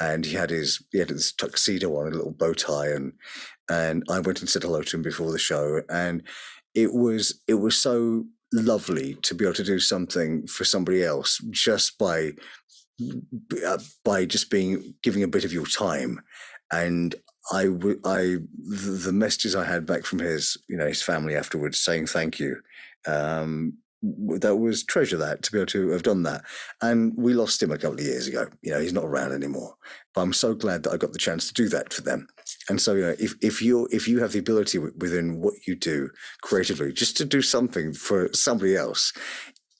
And he had this tuxedo on, a little bow tie, and I went and said hello to him before the show. And it was so lovely to be able to do something for somebody else just by by just giving a bit of your time. And the messages I had back from his family afterwards saying thank you, that was treasure, that to be able to have done that. And we lost him a couple of years ago. He's not around anymore. But I'm so glad that I got the chance to do that for them. And so, if you have the ability within what you do creatively, just to do something for somebody else,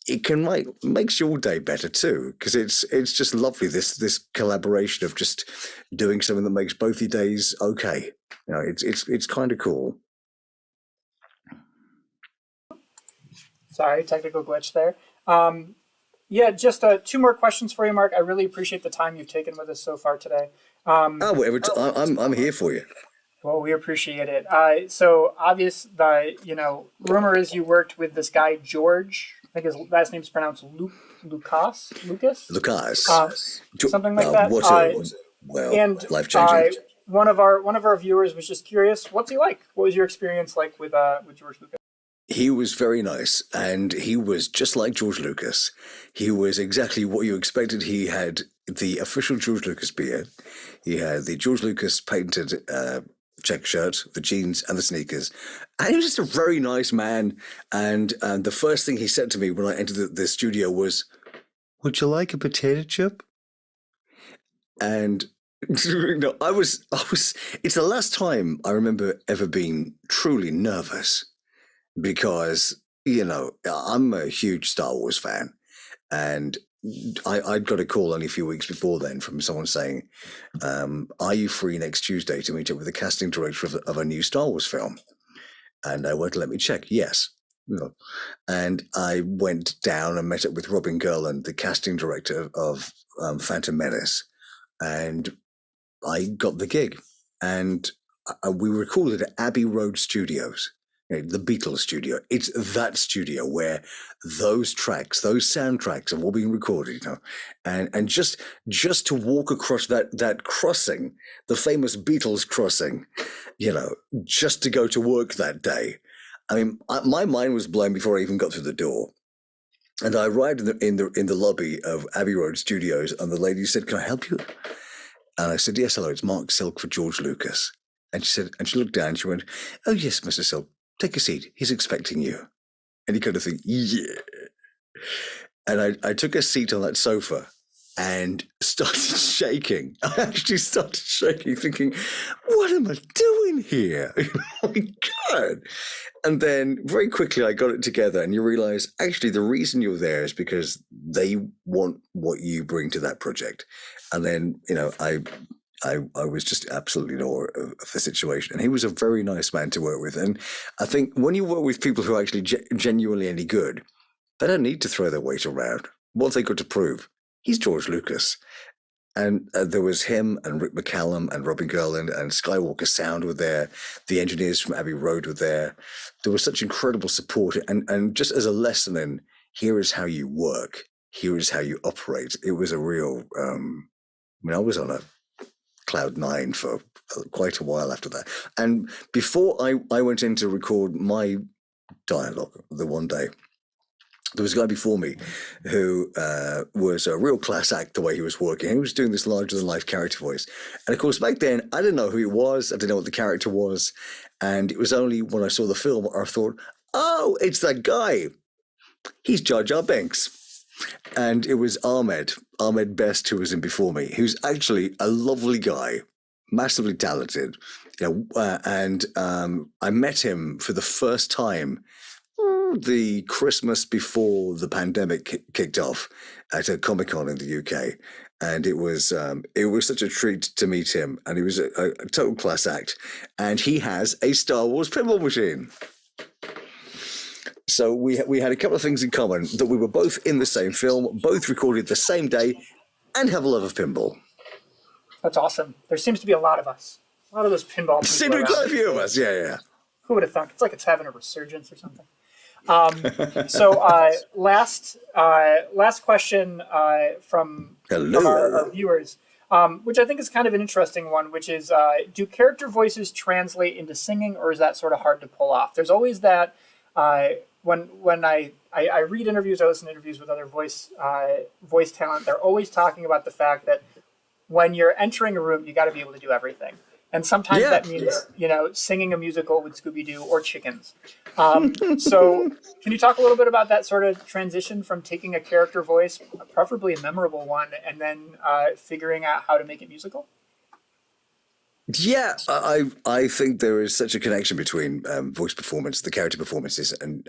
it can makes your day better too, because it's just lovely, this collaboration of just doing something that makes both your days okay. It's kind of cool. Sorry, technical glitch there. Just 2 more questions for you, Marc. I really appreciate the time you've taken with us so far today. Whatever. I'm here for you. Well, we appreciate it. So obvious, rumor is you worked with this guy George. I think his last name is pronounced Lucas. Something like that. Life changing. One of our viewers was just curious, what's he like? What was your experience like with George Lucas? He was very nice, and he was just like George Lucas. He was exactly what you expected. He had the official George Lucas beard. He had the George Lucas patented check shirt, the jeans, and the sneakers. And he was just a very nice man. And the first thing he said to me when I entered the studio was, "Would you like a potato chip?" And I was. It's the last time I remember ever being truly nervous, because I'm a huge Star Wars fan, and I'd got a call only a few weeks before then from someone saying, "Are you free next Tuesday to meet up with the casting director of a new Star Wars film?" And I went, "Let me check." Yes. And I went down and met up with Robin Gerland, the casting director of Phantom Menace, and I got the gig. And we recorded at Abbey Road Studios, the Beatles studio. It's that studio where those soundtracks have all been recorded, and just to walk across that crossing, the famous Beatles crossing, just to go to work that day. I mean, my mind was blown before I even got through the door. And I arrived in the lobby of Abbey Road Studios, and the lady said, "Can I help you?" And I said, "Yes, hello, it's Marc Silk for George Lucas." And she looked down and she went, "Oh yes, Mr. Silk, take a seat. He's expecting you." And you kind of think, yeah. And I took a seat on that sofa and started shaking. I actually started shaking, thinking, what am I doing here? Oh my God. And then very quickly I got it together, and you realize actually the reason you're there is because they want what you bring to that project. And then, I was just absolutely in awe of the situation. And he was a very nice man to work with. And I think when you work with people who are actually genuinely any good, they don't need to throw their weight around. What have they got to prove? He's George Lucas. And there was him and Rick McCallum and Robin Gerland and Skywalker Sound were there. The engineers from Abbey Road were there. There was such incredible support. And just as a lesson in, here is how you work. Here is how you operate. It was a real, I was on a cloud 9 for quite a while after that. And before I went in to record my dialogue the one day, there was a guy before me who was a real class act the way he was working. He was doing this larger-than-life character voice. And, of course, back then, I didn't know who he was. I didn't know what the character was. And it was only when I saw the film I thought, oh, it's that guy. He's Jar Jar Binks. And it was Ahmed Best, who was in before me, who's actually a lovely guy, massively talented. And I met him for the first time the Christmas before the pandemic kicked off at a Comic-Con in the UK. And it was such a treat to meet him. And he was a total class act. And he has a Star Wars pinball machine. So we had a couple of things in common, that we were both in the same film, both recorded the same day, and have a love of pinball. That's awesome. There seems to be a lot of us. A lot of those pinball people. Seems to be quite a few of us, yeah. Who would have thought? It's like it's having a resurgence or something. Last question from our viewers, which I think is kind of an interesting one, which is, do character voices translate into singing, or is that sort of hard to pull off? There's always that when I read interviews, I listen to interviews with other voice talent. They're always talking about the fact that when you're entering a room, you got to be able to do everything. And sometimes that means, singing a musical with Scooby-Doo or chickens. So can you talk a little bit about that sort of transition from taking a character voice, preferably a memorable one, and then figuring out how to make it musical? Yeah, I think there is such a connection between voice performance, the character performances, and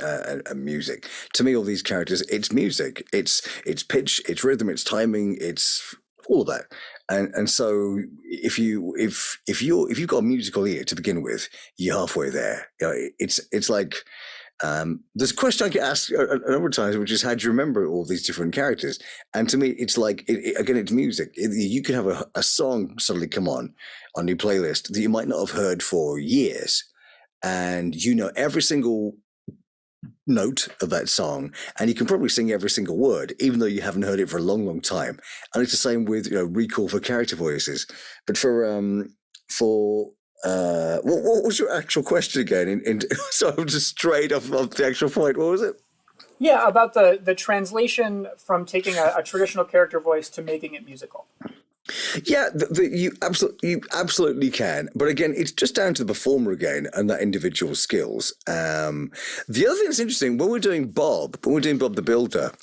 music. To me, all these characters, it's music, it's pitch, it's rhythm, it's timing, it's all of that. And so if you've got a musical ear to begin with, you're halfway there. It's like there's a question I get asked a number of times, which is how do you remember all these different characters? And to me, it's like again, it's music. You can have a song suddenly come on your playlist that you might not have heard for years, and every single note of that song, and you can probably sing every single word, even though you haven't heard it for a long, long time. And it's the same with recall for character voices. But what was your actual question again? So I'm just straight off the actual point. What was it? Yeah, about the translation from taking a traditional character voice to making it musical. Yeah, you absolutely can. But again, it's just down to the performer again and that individual skills. The other thing that's interesting, when we're doing Bob the Builder,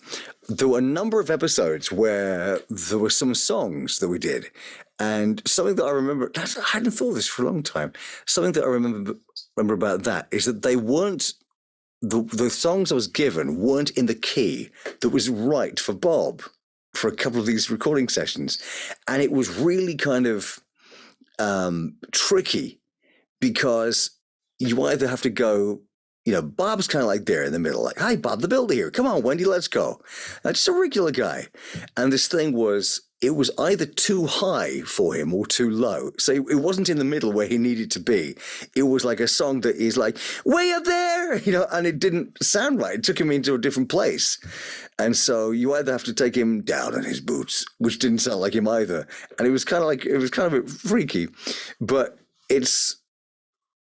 there were a number of episodes where there were some songs that we did. And something that I remember, I hadn't thought of this for a long time. Something that I remember about that is that they weren't, the songs I was given weren't in the key that was right for Bob for a couple of these recording sessions. And it was really kind of tricky because you either have to go, Bob's kind of like there in the middle, like, hi, Bob the Builder here. Come on, Wendy, let's go. Just a regular guy. And this thing was, it was either too high for him or too low. So it wasn't in the middle where he needed to be. It was like a song that is like, way up there, and it didn't sound right. It took him into a different place. And so you either have to take him down on his boots, which didn't sound like him either. And it was kind of a bit freaky, but it's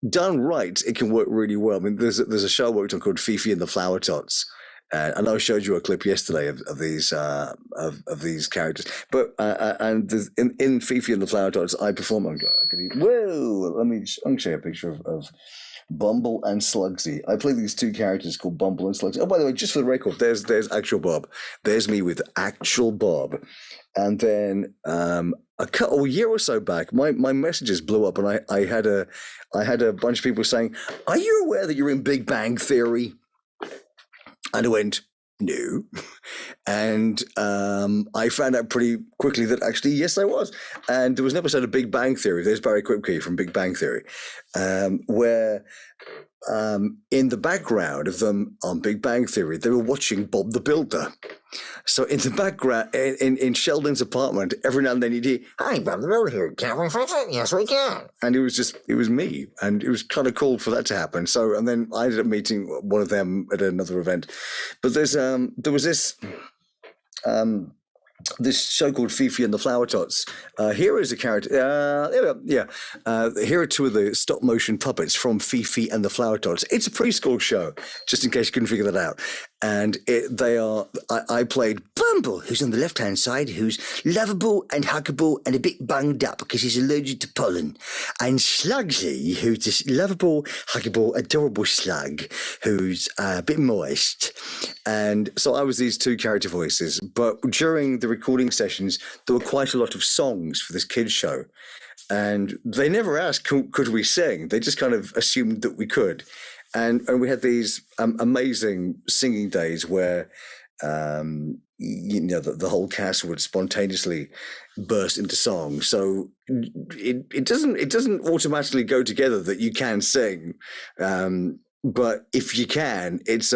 done right. It can work really well. I mean, there's a show I worked on called Fifi and the Flower Tots. I know I showed you a clip yesterday of these characters, but and in Fifi and the Flower Tots, I perform. I'm show you a picture of Bumble and Slugsy. I play these two characters called Bumble and Slugsy. Oh, by the way, just for the record, there's actual Bob. There's me with actual Bob, and then a year or so back, my messages blew up, and I had a bunch of people saying, "Are you aware that you're in Big Bang Theory?" And I went, no. And I found out pretty quickly that actually, yes, I was. And there was an episode of Big Bang Theory. There's Barry Kripke from Big Bang Theory, where in the background of them on Big Bang Theory, they were watching Bob the Builder. So in the background, in Sheldon's apartment, every now and then you'd hear, hi, Bob the Builder here. Can we fix it? Yes, we can. And it was me. And it was kind of cool for that to happen. So, and then I ended up meeting one of them at another event. But there was this show called Fifi and the Flower Tots. Here is a character. Here are two of the stop motion puppets from Fifi and the Flower Tots. It's a preschool show, just in case you couldn't figure that out. And I played Bumble, who's on the left-hand side, who's lovable and huggable and a bit bunged up because he's allergic to pollen. And Slugsy, who's this lovable, huggable, adorable slug who's a bit moist. And so I was these two character voices. But during the recording sessions, there were quite a lot of songs for this kids show. And they never asked, could we sing? They just kind of assumed that we could. And we had these amazing singing days where, the whole cast would spontaneously burst into song. So it doesn't automatically go together that you can sing. But if you can, it's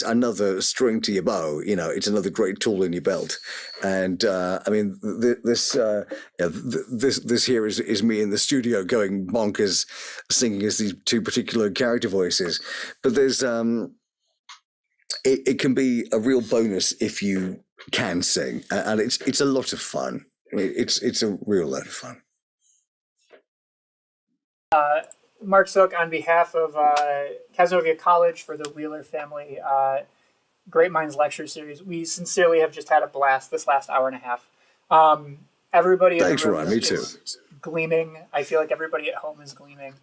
another string to your bow. It's another great tool in your belt. And I mean, this here is me in the studio going bonkers, singing as these two particular character voices. But there's it can be a real bonus if you can sing, and it's a lot of fun. It's a real lot of fun. Marc Silk on behalf of Cazenovia College for the Wheler family Great Minds Lecture Series. We sincerely have just had a blast this last hour and a half. Everybody in Thanks, the room Ryan. Me too. is gleaming. I feel like everybody at home is gleaming.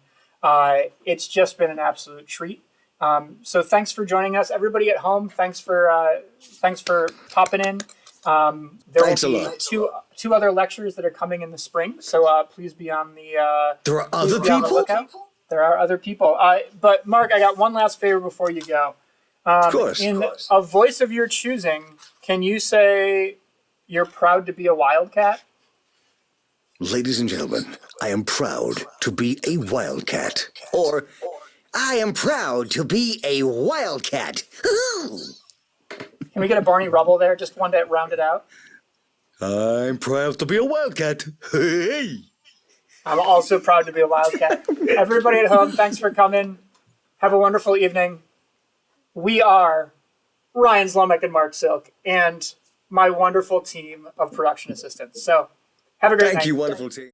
It's just been an absolute treat. So thanks for joining us, everybody at home. Thanks for popping in. There Thanks will a be lot. two other lectures that are coming in the spring. So please be on the There are please other be on the people? lookout. There are other people. But Marc, I got one last favor before you go. Of course. In a voice of your choosing, can you say you're proud to be a wildcat? Ladies and gentlemen, I am proud to be a wildcat. Or, I am proud to be a wildcat. Can we get a Barney Rubble there? Just one to round it out. I'm proud to be a wildcat. Hey! I'm also proud to be a wildcat. Everybody at home, thanks for coming. Have a wonderful evening. We are Ryan Zlomek and Marc Silk and my wonderful team of production assistants. So have a great night. Thank you, wonderful team.